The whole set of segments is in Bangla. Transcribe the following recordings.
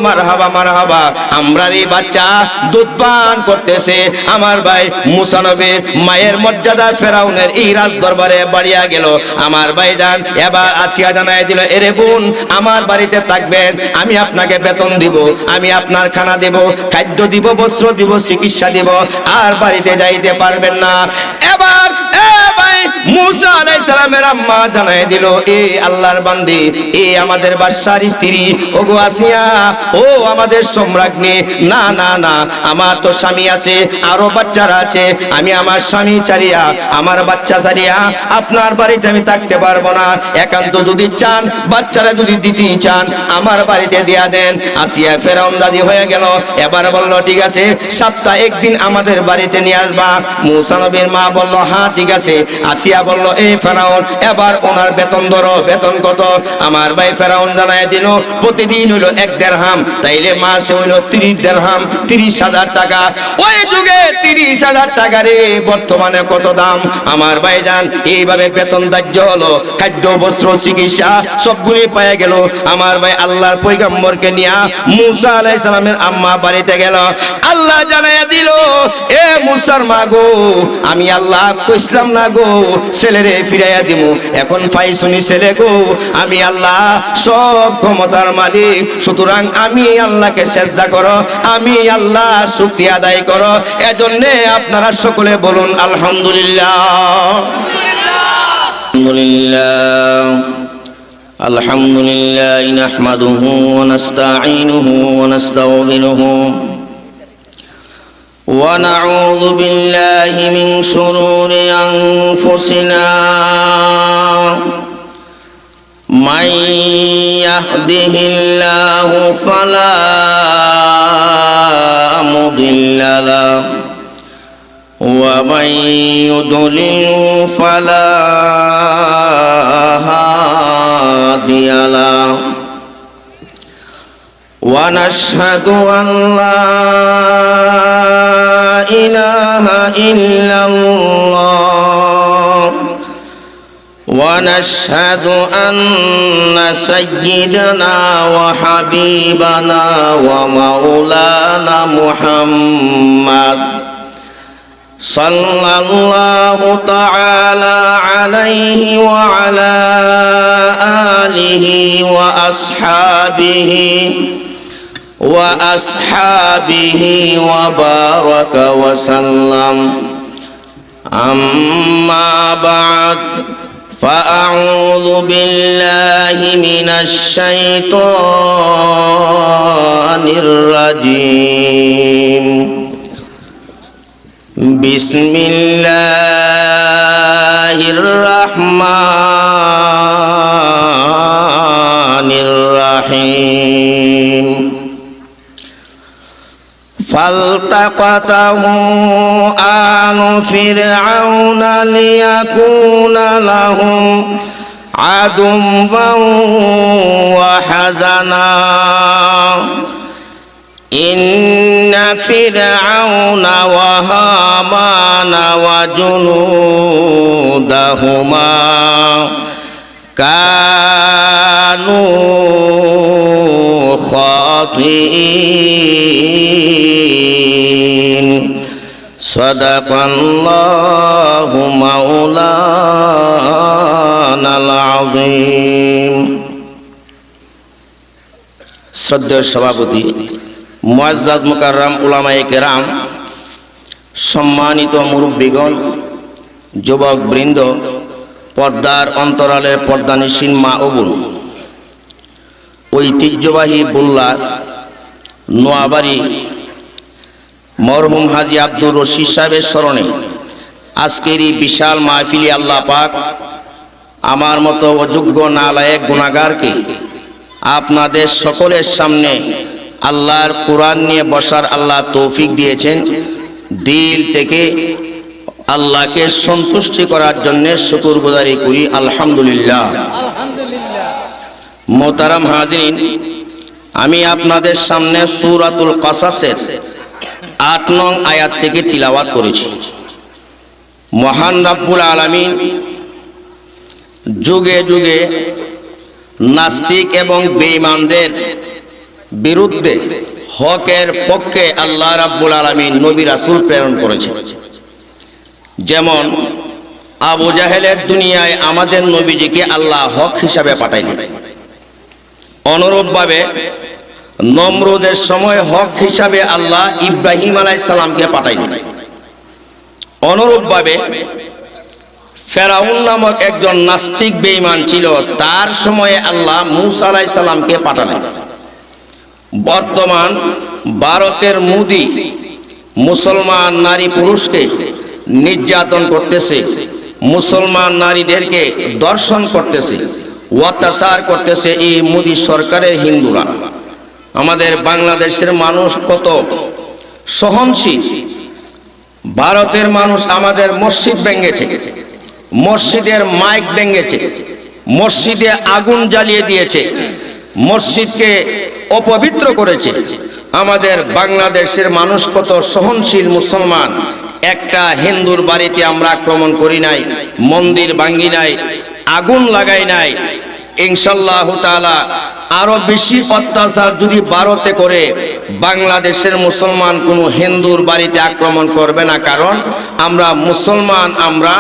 মারহাবা মারহাবা, আমরার এই বাচ্চা দুধ পান করতেছে। আমার ভাই মুসা নবীর মায়ের মর্যাদা ফেরাউনের এই রাজ দরবারে বাড়িয়া গেল। আমার ভাইজান এবার আসিয়া জানাই দিল, এরে বোন আমার বাড়িতে থাকবেন, আমি আপনাকে বেতন দিব, আমি আপনার খানা দেব, খাদ্য দিব, বস্ত্র দিব, চিকিৎসা দিব, আর বাড়িতে যাইতে পারবেন না। এবার মুসা আলাইহিস সালামের আম্মা জানাই দিল, এ আল্লাহর বান্দি, এ আমাদের বাদশার স্ত্রী, ওগো আসিয়া, ও আমাদের সম্রাজ্ঞী, না না না, আমার তো স্বামী আছে, আরো বাচ্চারা আছে, আমি আমার স্বামী ছাড়িয়া, আমার বাচ্চা ছাড়িয়া আপনার বাড়িতে আমি থাকতে পারবো না। একান্ত যদি চান, বাচ্চারা যদি দিতে চান, আমার বাড়িতে দিয়া দেন। আসিয়া ফেরাউন রাজি হয়ে গেল। এবার বলল, ঠিক আছে, সপ্তাহে একদিন আমাদের বাড়িতে নিয়ে আসবা। মুসা নবীর মা বলল, হ্যাঁ ঠিক আছে। আসিয়া বলল, এই ফেরাউন, এবার ওনার বেতন ধরো। বেতন কত? আমার ভাই ফেরাউন জানায় দিল, প্রতিদিন হইল 1 দিরহাম, তাইলে মাসে হইল 30 দিরহাম, 30,000 টাকা। ওই যুগে 30,000 টাকা রে বর্তমানে কত দাম আমার ভাইজান। এইভাবে বেতন ধার্য হলো, খাদ্য, বস্ত্র, চিকিৎসা সবগুলি পেয়ে গেল। আমার ভাই আল্লাহর পয়গম্বরকে নিয়া মুসা আলাইহিস সালামের আম্মা বাড়িতে গেল। আল্লাহ জানাইয়া দিল, এ মুসার মা গো, আমি আল্লাহ কইছিলাম না গো ছেলেরে ফিরাইয়া দিমু, এখন পাইছুনি ছেলে গো, আমি আল্লাহ সব ক্ষমতার মালিক, সুতরাং আমি আল্লাহকে সিজদা করো, আমি আল্লাহ শুকরিয়া আদায় করো। এজন্যে আপনারা সকলে বলুন আলহামদুলিল্লাহ। আলহামদুলিল্লাহ নাহমাদুহু ওয়া নাস্তাঈনুহু ওয়া নাস্তাগফিরুহু ওয়া নাউযু বিল্লাহি মিন শুরুরি আনফুসিনা মান ইয়াহদিহিল্লাহু ফালা মুদিল্লা লাহু ওয়া মান ইউদ্লিলহু ফালা হাদিয়া লাহু ওয়া নাশহাদু আন লা ইলাহা ইল্লাল্লাহ ওয়া নাশহাদু আন্না সাইয়্যিদানা ওয়া হাবিবানা ওয়া মাওলানা মুহাম্মাদ সাল্লাল্লাহু তাআলা আলাইহি ওয়া আলা আলিহি ওয়া আসহাবিহি ওয়া বারাকা ওয়া সাল্লাম। আম্মা বা'দ, فأعوذ بالله من الشيطان الرجيم. بسم الله الرحمن الرحيم. فالتقطه آل فرعون ليكون لهم عدوا وحزنا إن فرعون وهامان وجنودهما كانوا خاطئين. صدق الله مولانا العظيم. শ্রদ্ধেয় সভাপতি, মুআজ্জাজ মুকাররম উলামায়ে কেরাম, সম্মানিত মুরব্বীগণ, যুবক বৃন্দ, পর্দার অন্তরালের পর্দানিসীন মা ও বোন, ঐতিহ্যবাহী বুল্লা নোয়াবাড়ি মরহুম হাজী আব্দুর রশিদ সাহেবের স্মরণে আজকের এই বিশাল মাহফিলে আল্লাহ পাক আমার মতো অযোগ্য নালায়েক গুনাহগারকে আপনাদের সকলের সামনে আল্লাহর কোরআন নিয়ে বসার আল্লাহ তৌফিক দিয়েছেন। দিল থেকে আল্লাহকে সন্তুষ্টি করার জন্য শুকরগুজারি করি আলহামদুলিল্লাহ। মোহতারাম হাজিরিন, আমি আপনাদের সামনে সূরাতুল কাসাসের 8 নং আয়াত থেকে তিলাওয়াত করেছি। মহান রব্বুল আলামিন যুগে যুগে নাস্তিক এবং বেঈমানদের বিরুদ্ধে হকের পক্ষে আল্লাহ রাব্বুল আলামিন নবী রাসূল প্রেরণ করেছেন। যেমন আবু জাহেলের দুনিয়ায় আমাদের নবীজিকে আল্লাহ হক হিসাবে পাঠাইলেন, অনুরূপভাবে নমরুদের সময় হক হিসাবে আল্লাহ ইব্রাহিম আলাইহিস সালামকে পাঠাইলেন। অনুরূপভাবে ফেরাউন নামক একজন নাস্তিক বেঈমান ছিল, তার সময়ে আল্লাহ মূসা আলাইহিস সালামকে পাঠালেন। বর্তমান ভারতের মোদি মুসলমান নারী পুরুষকে নির্যাতন করতেছে, মুসলমান নারীদেরকে দর্শন করতেছে, অত্যাচার করতেছে এই মোদি সরকারের হিন্দুরা। আমাদের বাংলাদেশের মানুষ কত সহনশীল। ভারতের মানুষ আমাদের মসজিদ ভেঙেছে, মসজিদের মাইক ভেঙেছে, মসজিদে আগুন জ্বালিয়ে দিয়েছে, মসজিদকে অপবিত্র করেছে। আমাদের বাংলাদেশের মানুষ কত সহনশীল মুসলমান। একটা হিন্দুর বাড়িতে আমরা আক্রমণ করি নাই, মন্দির ভাঙি নাই, আগুন লাগাই নাই। ইনশাআল্লাহ তাআলা আরো বেশি অত্যাচার যদি ভারতে করে, বাংলাদেশের মুসলমান কোনো হিন্দুর বাড়িতে আক্রমণ করবে না। কারণ আমরা মুসলমান, আমরা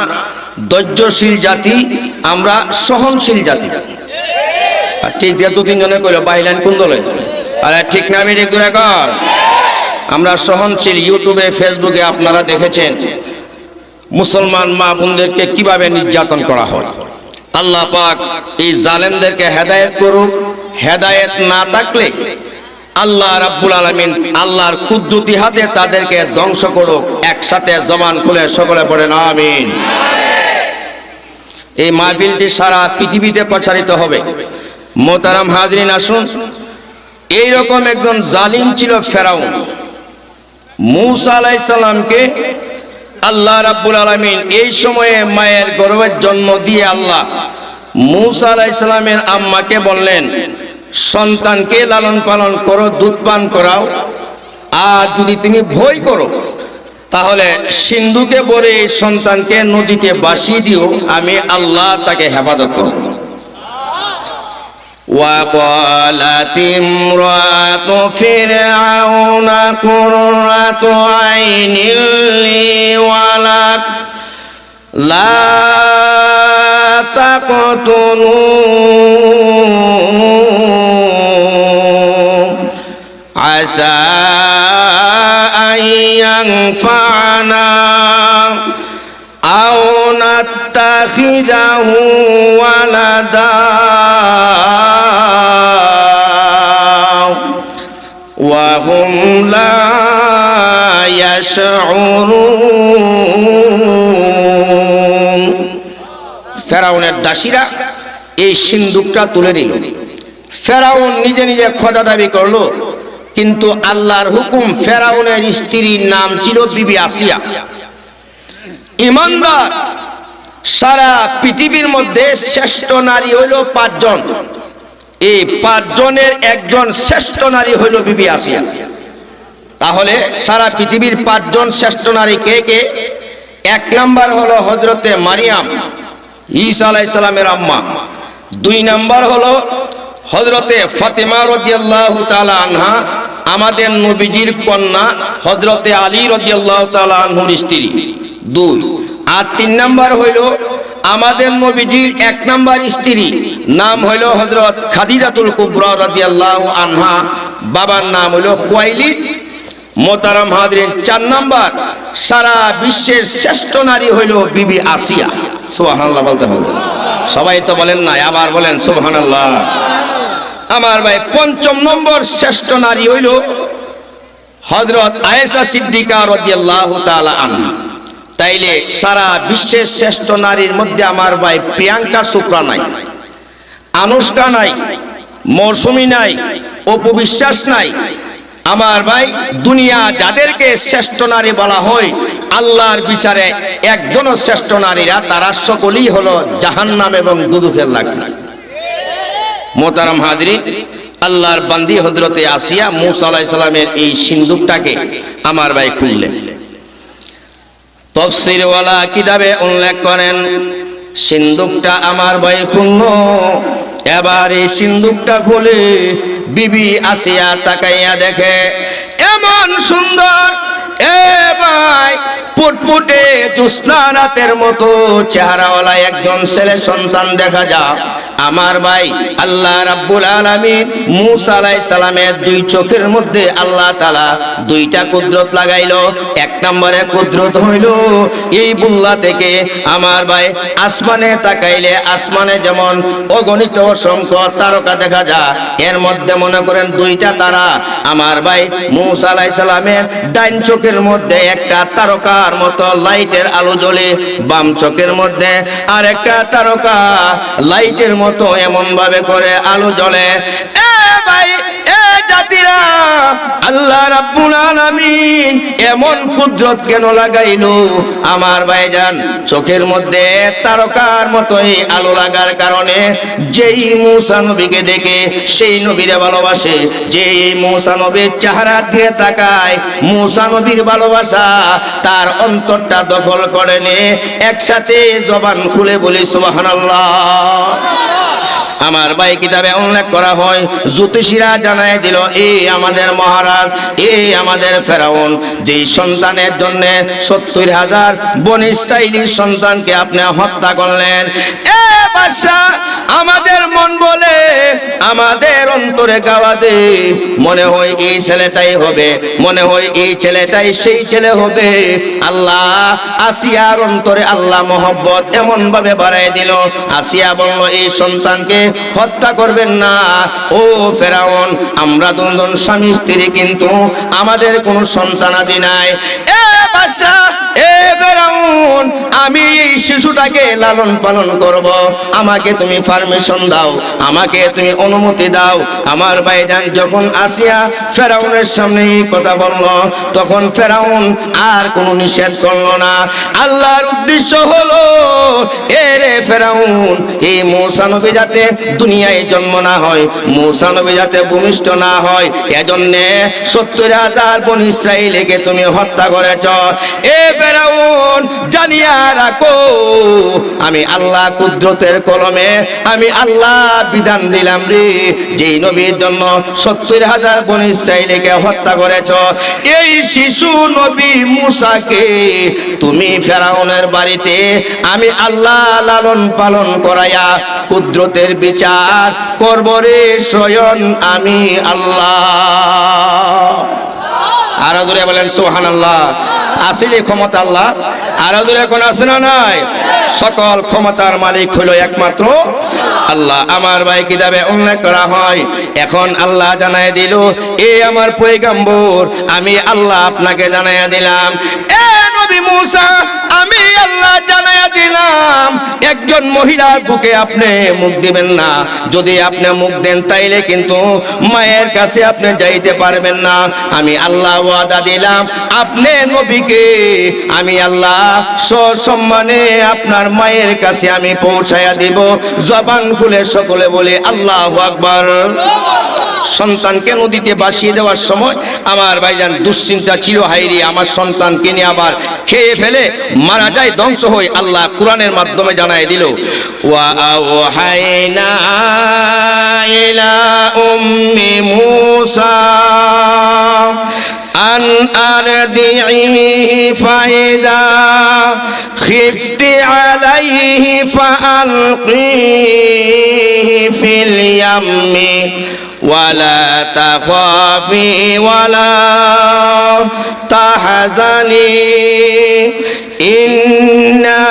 ধৈর্যশীল জাতি, আমরা সহনশীল জাতি। ঠিক যে দু তিনজনে কইল বাইলেন কোন দলে, আরে ঠিক না আমি ঠিক দূরে কর। আমরা সহনশীল। ইউটিউবে ফেসবুকে আপনারা দেখেছেন মুসলমান মা বোনদেরকে কিভাবে নির্যাতন করা হয়। আল্লাহ পাক এই জালেমদেরকে হেদায়েত করুক। হেদায়েত না থাকলে আল্লাহ রাব্বুল আলামিন আল্লাহর কুদরতি হাতে তাদেরকে ধ্বংস করুক। একসাথে জবান খুলে সকলে পড়েন আমিন। এই মাহফিলটি সারা পৃথিবীতে প্রচারিত হবে। মোহতারাম হাজরিন, আসুন, এইরকম একজন জালিম ছিল ফেরাউন। মূসা আলাইহিস সালামকে আল্লাহ রাব্বুল আলামিন এই সময়ে মায়ের গর্ভে জন্ম দিয়ে আল্লাহ মূসা আলাইহিস সালামের আম্মাকে বললেন, সন্তানকে লালন পালন করো, দুধ পান করাও, আর যদি তুমি ভয় করো তাহলে সিন্ধুকে ভরে এই সন্তানকে নদীতে ভাসিয়ে দিও, আমি আল্লাহ তাকে হেফাজত করব। وقالت امرأة فرعون قرة عين لي ولك لا تقتلوه عسى أن ينفعنا أو نتخذه ولدا وهم لا يشعرون। ফেরাউনের দাসীরা এই সিন্দুকটা তুলে নিল। ফেরাউন নিজে নিজে খোদা দাবি করলো, কিন্তু আল্লাহর হুকুম। ফেরাউনের স্ত্রীর নাম ছিল বিবি আসিয়া। ইমানদার সারা পৃথিবীর মধ্যে শ্রেষ্ঠ নারী হইল 5 জন। এই 5 জনের একজন শ্রেষ্ঠ নারী হইল বিবি আসিয়া। তাহলে সারা পৃথিবীর 5 জন শ্রেষ্ঠ নারী কে কে? 1 নাম্বার হলো হযরতে মারিয়াম, ঈসা আলাইহিস সালামের আম্মা। 2 নাম্বার হলো হযরতে ফাতেমা রাদিয়াল্লাহু তাআলা আনহা, আমাদের নবীজির কন্যা হযরতে আলী রাদিয়াল্লাহু তাআলা আনহুর স্ত্রী 2। আর 3 নাম্বার হইল আমাদের নবীজির 1 নাম্বার স্ত্রী, নাম হইল হযরত খাদিজাতুল কুবরা রাদিয়াল্লাহু আনহা, বাবার নাম হইল খুয়াইলিদ। মোহতারাম হাজরিন, 4 নাম্বার সারা বিশ্বের শ্রেষ্ঠ নারী হইল বিবি আসিয়া। সুবহানাল্লাহ বলতে হবে। সবাই তো বলেন না, আবার বলেন সুবহানাল্লাহ। আমার ভাই 5ম নম্বর শ্রেষ্ঠ নারী হইল হযরত আয়েশা সিদ্দিকা রাদিয়াল্লাহু তাআলা আনহা। তাইলে সারা বিশ্বের শ্রেষ্ঠ নারীর মধ্যে আমার ভাই প্রিয়াঙ্কা চোপড়া নাই, আনুষ্কা নাই, মৌসুমী নাই, অপু বিশ্বাস নাই। আমার ভাই দুনিয়া যাদেরকে শ্রেষ্ঠ নারী বলা হয়, আল্লাহর বিচারে একজনও শ্রেষ্ঠ নারীরা তারা সকলেই হলো জাহান্নাম এবং দুজখের লাকড়ি। মোহতারাম হাজরিন, আল্লাহর বান্দি হযরতে আসিয়া মূসা আলাইহিস সালামের এই সিন্দুকটাকে আমার ভাই খুললেন। তাফসীরওয়ালা কিতাবে উল্লেখ করেন, সিন্দুকটা আমার ভাই খুললো। এবার এই সিন্দুকটা খুলে বিবি আসিয়া তাকাইয়া দেখে এমন সুন্দর এ ভাই ফুটফুটে জ্যোৎস্না রাতের মতো চেহারাওয়ালা একজন ছেলে সন্তান দেখা যায়। আমার ভাই আল্লাহ রাব্বুল আলামিন মূসা আলাইহিস সালামের দুই চোখের মধ্যে আল্লাহ তাআলা দুইটা কুদরত লাগাইলো। এক নম্বরে কুদরত হইল এই বুল্লা থেকে আমার ভাই আসমানে তাকাইলে আসমানে যেমন অগণিত অসংখ্য তারকা দেখা যায়, এর মধ্যে মনে করেন দুইটা তারা। আমার ভাই মূসা আলাইহিস সালামের ডাইন চোখের মধ্যে একটা তারকার মতো লাইটের আলো জ্বলে, বাম চোখের মধ্যে আর একটা তারকা লাইটের মতো এমন ভাবে করে আলো জ্বলে। এ ভাই এ জাতিরা, আল্লাহ রাব্বুল আলামিন এমন কুদরত কেন লাগাইলো? আমার ভাইজান চোখের মধ্যে তারকার মতোই আলো লাগার কারণে যেই মূসা নবীকে দেখে সেই নবীরে ভালোবাসে, যেই মূসা নবীর চেহারা দিয়ে তাকায় মূসা নবীর ভালোবাসা তার অন্তরটা দখল করে নে। একসাথে জবান খুলে বলি সুবহানাল্লাহ। আমার ভাই কিতাবে উল্লেখ করা হয়, জ্যোতিষীরা জানায় দিল এই আমাদের মহারাজ, এই আমাদের ফেরাউন যেই সন্তানের জন্য ৭০,০০০ বনী ইসরাইলীর সন্তানকে আপনি হত্যা করলেন। এ বাদশা, আমাদের মন বলে, আমাদের অন্তরে গাওয়া দে, মনে হয় এই ছেলেটাই হবে, মনে হয় এই ছেলেটাই সেই ছেলে হবে। আল্লাহ আসিয়ার অন্তরে আল্লাহ মহব্বত এমন ভাবে বাড়াই দিল। আসিয়া বলল এই সন্তানকে হত্যা করবেন না। ও ফেরাউন, আমরা দুজন স্বামী স্ত্রী, কিন্তু আমাদের কোনো সন্তানাদি নাই। এ বাদশা, এ ফেরাউন, আমি এই শিশুটাকে লালন পালন করব, আমাকে তুমি পারমিশন দাও, আমাকে তুমি অনুমতি দাও। আমার ভাইজান যখন আসিয়া ফেরাউনের সামনে এই কথা বলল, তখন ফেরাউন আর কোনো নিষেধ করলো না। আল্লাহর উদ্দেশ্য হলো এরে ফেরাউন, এই মূসা নবী যাতে দুনিয়ায় জন্ম না হয়, মূসা নবী যাতে ভূমিষ্ঠ না হয়, এজন্যে ৭০,০০০ বনী ইসরাইলকে তুমি হত্যা করেছ। এ ফেরাউন, জানিয়া রাখো আমি আল্লাহ কুদরতের কলমে আমি আল্লাহ বিধান দিলাম রে, যেই নবীর জন্য ৭০,০০০ বনী ইসরাইলকে হত্যা করেছ, এই শিশু নবী মূসাকে তুমি ফেরাউনের বাড়িতে আমি আল্লাহ লালন পালন করাইয়া কুদরতের বিচার করব রে স্বয়ং আমি আল্লাহ। আরো দূরে বলেন সুবহানাল্লাহ। আসলে ক্ষমতা আল্লাহ, আরো দূরে কোন আছে না নাই? সকল ক্ষমতার মালিক হলো একমাত্র আল্লাহ। আমার ভাই কিতাবে উল্লেখ করা হয়, এখন আল্লাহ জানায় দিল এ আমার পয়গম্বর, আমি আল্লাহ আপনাকে জানাইয়া দিলাম, এ নবী মূসা, আমি আল্লাহ জানাইয়া দিলাম একজন মহিলার বুকে আপনি মুখ দিবেন না। যদি আপনি মুখ দেন তাইলে কিন্তু মায়ের কাছে আপনি যাইতে পারবেন না। আমি আল্লাহ ওয়াদা দিলাম আপনি নবীকে আমি আল্লাহ সসম্মানে আপনার মায়ের কাছে আমি পৌঁছায়া দিব। জবান খুলে সকলে বলে আল্লাহু আকবার। সন্তানকে নদীতে ভাসিয়ে দেওয়ার সময় আমার ভাইজান দুশ্চিন্তা ছিল, হাইরে আমার সন্তানকে নিয়ে আবার খেয়ে ফেলে মারা যায়, ধ্বংস হয়ে। আল্লাহ কোরআনের মাধ্যমে জানায় দিল, ওয়া আওহাইনা ইলা উম্মি মূসা আন আরদিহি ফাইদা খিফতি আলাইহি ফাআলকিহি ফিল ইয়াম্মি ওয়ালা তাখাফি ওয়ালা তাহজানি ইন্না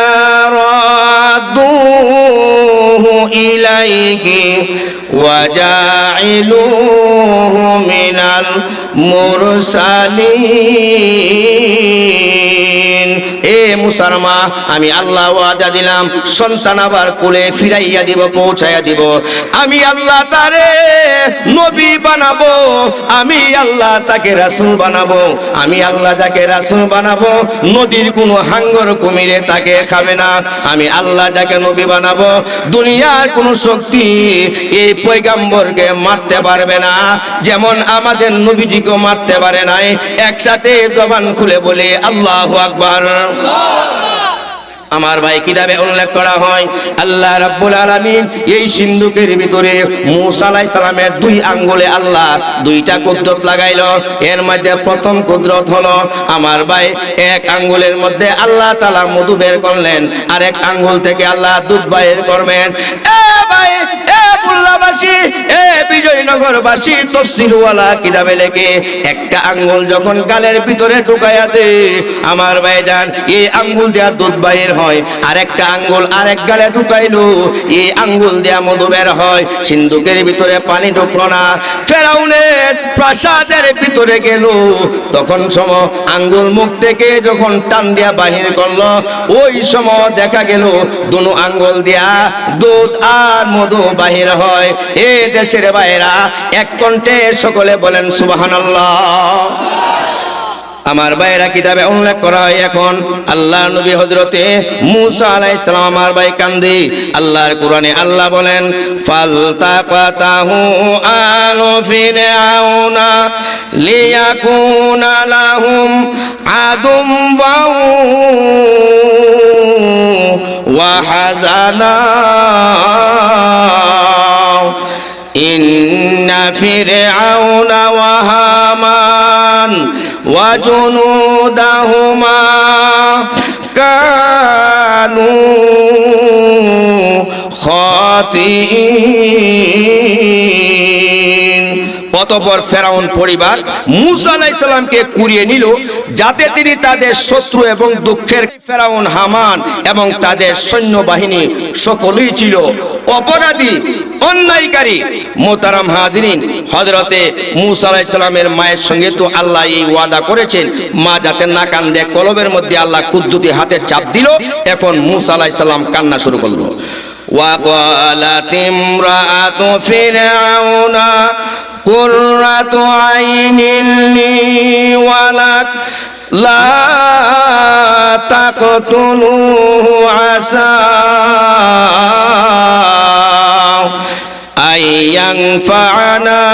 রাদুহু ইলাইহি ওয়া জাইলুহু মিনাল মুরসালিন। এ মূসার মা, আমি আল্লাহ ওয়াদা দিলাম সন্তান আবার কোলে ফিরাইয়া দিব, পৌঁছাইয়া দিব। আমি আল্লাহ তারে নবী বানাবো, আমি আল্লাহ তাকে রাসূল বানাবো, আমি আল্লাহ তাকে রাসূল বানাবো। নদীর কোনো হাঙ্গর কুমিরে তাকে খাবে না। আমি আল্লাহ যাকে নবী বানাবো, দুনিয়ার কোনো শক্তি এই পয়গম্বরকে মারতে পারবে না, যেমন আমাদের নবীজিকে মারতে পারে নাই। একসাথে জবান খুলে বলে আল্লাহু আকবার। আমার ভাই কিতাবে উল্লেখ করা হয় আল্লাহ রাব্বুল আলামিন এই সিন্ধুকের ভিতরে মূসা আলাইহিস সালামের দুই আঙ্গুলে আল্লাহ দুইটা কুদরত লাগাইলো। এর মধ্যে প্রথম কুদরত হলো আমার ভাই এক আঙ্গুলের মধ্যে আল্লাহ তাআলা মধু বের করলেন, আরেক আঙ্গুল থেকে আল্লাহ দুধ বের করবেন। এ ভাই, এ বুল্লাবাসী, এ বিজয়নগরবাসী, তফসিরওয়ালা কিতাবে লেখে একটা আঙ্গুল যখন গালের ভিতরে ঢুকায়া দে আমার ভাইজান এই আঙ্গুল দিয়া দুধ বাইর হয়, আরেকটা আঙ্গুল আরেক গালে ঢুকাইলো এই আঙ্গুল দিয়া মধু বের হয়। সিন্ধুকের ভিতরে পানি ঢুকলো না, ফেরাউনের প্রাসাদের ভিতরে গেল, তখন সময় আঙ্গুল মুখ থেকে যখন টান দিয়া বাহির করলো ওই সময় দেখা গেল দুনো আঙ্গুল দিয়া দুধ আর মধু বাহির হয়। এ দেশের বাইরা এক কণ্ঠে সকলে বলেন সুবহানাল্লাহ। আমার ভাইরা কিতাবে উল্লেখ করা হয় এখন আল্লাহ নবী হযরতে মূসা আলাইহিস সালাম আমার ভাই কান্দে, আল্লাহর কোরআনে আল্লাহ বলেন ফালতাকাতাহু আলু ফিরআউনা লিয়াকুনা লাহুম আদুম ওয়া হাজানা ইন্না ফিরআউনা ওয়া হামান وجنودهما كانوا خاطئين। অতঃপর ফেরাউন পরিবার মূসা আলাইহিস সালামকে কুড়িয়ে নিল যাতে তিনি তাদের শত্রু এবং দুঃখের ফেরাউন, হামান এবং তাদের সৈন্যবাহিনী সকলেই ছিল অপরাধী, অন্যায়কারী। মোহতারাম হাজিরিন, হযরতে মূসা আলাইহিস সালামের মায়ের সঙ্গে তো আল্লাহ এই ওয়াদা করেছেন মা যাতে না কান্দে, কলবের মধ্যে আল্লাহ কুদ্দুতি হাতে চাপ দিল। এখন মূসা আলাইহিস সালাম কান্না শুরু করলো। وقالت امرأة فرعون قرة عين لي ولك لا تقتلوه عسى أن ينفعنا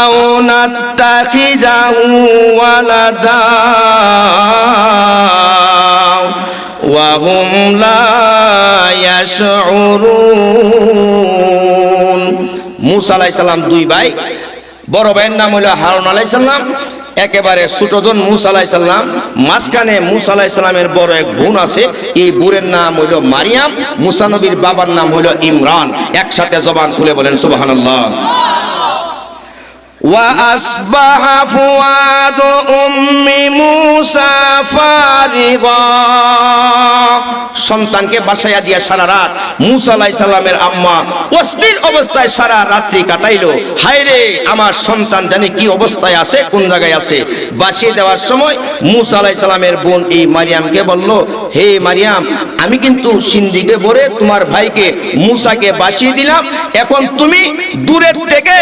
أو نتخذه ولدا وهم لا يشعرون। মূসা আলাইহিস সালাম দুই ভাই, বড় ভাইয়ের নাম হলো হারুন আলাইহিস সালাম, একেবারে ছোটজন মূসা আলাইহিস সালাম, মাঝখানে মূসা আলাইহিস সালামের বড় এক বোন আছে, এই বোনের নাম হলো মারিয়াম, মূসা নবীর বাবার নাম হলো ইমরান। একসাথে জবান খুলে বলেন সুবহানাল্লাহ। وأصبح فؤاد أم موسى فارغا। সন্তানকে বাসায়া দিয়া সারা রাত মূসা আলাইহিস সালামের আম্মা অস্থির অবস্থায় সারা রাত্রি কাটাইলো। হায় রে, আমার সন্তান জানি কি অবস্থায় আছে, কোন জায়গায় আছে। বাঁচিয়ে দেওয়ার সময় মূসা আলাইহিস সালামের বোন এই মারিয়ামকে বলল, হে মারিয়াম, আমি কিন্তু সিন্দিকে ভরে তোমার ভাইকে মূসাকে বাঁচিয়ে দিলাম, এখন তুমি দূরের থেকে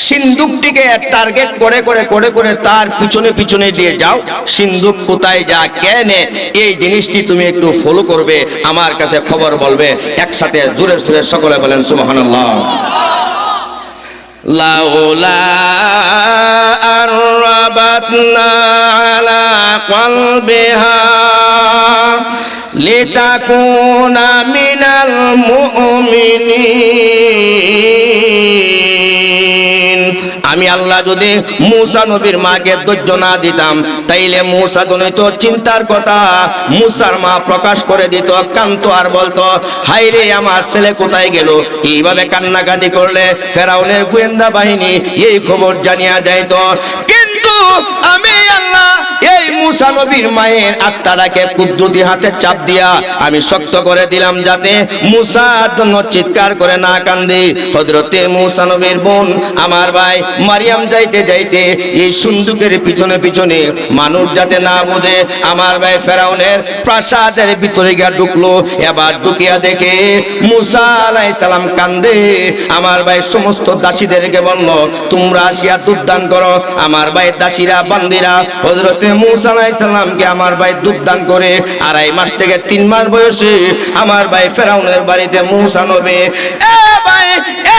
সিন্দুকটিকে টার্গেট করে করে করে করে তার পিছনে পিছনে দিয়ে যাও। সিন্দুক কোথায় যা কেনে এই জিনিসটি তুমি একটু ফলো করবে, আমার কাছে খবর বলবে। একসাথে জোরে জোরে সকলে বলেন সুবহানাল্লাহ। লাউলা আরবাতনা আলা কলবিহা লিতাকুনা মিনাল মুমিনিন। আমি আল্লাহ যদি মূসা নবীর মাকে ধৈর্য না দিতাম তাইলে মূসা জনিত চিন্তার কথা মূসার মা প্রকাশ করে দিত, কান্ত আর বলতো, হায় রে, আমার ছেলে কোথায় গেল। এইভাবে কান্নাকাটি করলে ফেরাউনের গোয়েন্দা বাহিনী এই খবর জানিয়ে যাইত। কিন্তু আমি আল্লাহ এই মূসা নবীর মায়ের আত্মাটাকে কুদরতি হাতে চাপ দিয়া আমি শক্ত করে দিলাম যাতে মূসার জন্য চিৎকার করে না কান্দে। হযরতে মূসা নবীর বোন আমার ভাই মারিয়াম যাইতে যাইতে এই সিন্দুকের পিছনে পিছনে মানুষ যাতে না বুঝে আমার ভাই ফেরাউনের প্রাসাদের ভিতরে গিয়া ঢুকলো। এবার ঢুকিয়া দেখে মূসা আলাইহিস সালাম কান্দে। আমার ভাই সমস্ত দাসীদেরকে বলল, তোমরা আসিয়া দুধ দান করো। আমার ভাই দাসী দাসীরা বান্দিরা হযরতে মূসা আলাইহিস সালামকে আমার ভাই দুধ দান করে 2.5 মাস থেকে 3 মাস বয়সে আমার ভাই ফেরাউনের বাড়িতে মূসা নবী ভাই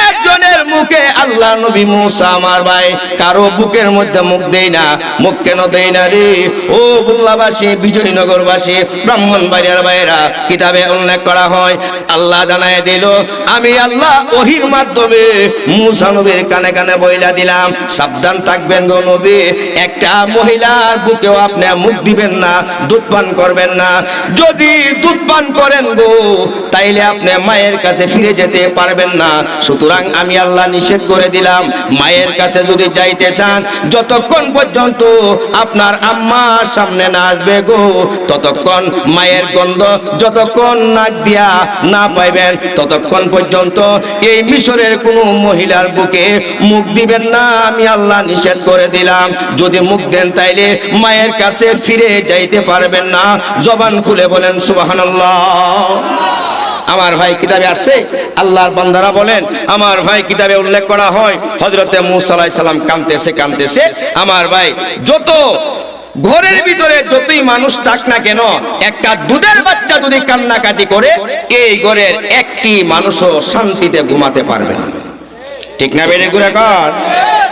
একজনের মুখে আল্লাহ নবী মূসা আমার ভাই কারো বুকের মধ্যে মুখ দেই না। মুখ কেন দেই না রে ও বুল্লাবাসী বিজয়নগরবাসী ব্রাহ্মণবাড়িয়ার ভাইরা, কিতাবে উল্লেখ করা হয় আল্লাহ জানায় দিল আমি আল্লাহ ওহীর মাধ্যমে মূসা নবীর কানে কানে বইলা দিলাম সাবধান থাকবেন গো নবী, একটা মহিলার বুকেও আপনি মুখ দিবেন না, দুধ পান করবেন না। যদি দুধ পান করেন গো তাইলে আপনি মায়ের কাছে ফিরে যেতে পারবেন না। সুতরাং আমি আল্লাহ নিষেধ করে দিলাম মায়ের কাছে যদি যাইতে চান যতক্ষণ পর্যন্ত আপনার আম্মার সামনে না আসবে গো ততক্ষণ মায়ের গন্ধ যতক্ষণ নাক দিয়া না পাইবেন ততক্ষণ পর্যন্ত এই মিশরের কোনো মহিলার বুকে মুখ দিবেন না, আমি আল্লাহ নিষেধ করে দিলাম। যদি মুখ দেন তাইলে মায়ের কাছে ফিরে যাইতে পারবেন না। জবান খুলে বলেন সুবহানাল্লাহ। আমার ভাই কিতাবে আসছে আল্লাহর বান্দারা বলেন আমার ভাই কিতাবে উল্লেখ করা হয় হযরতে মূসা আলাইহিস সালাম কাঁদতেছে আমার ভাই যত ঘরের ভিতরে যতই মানুষ থাক না কেন একটা দুধের বাচ্চা যদি কান্নাকাটি করে এই ঘরের একটি মানুষও শান্তিতে ঘুমাতে পারবে না। ঠিক না বেরে গুরাকার?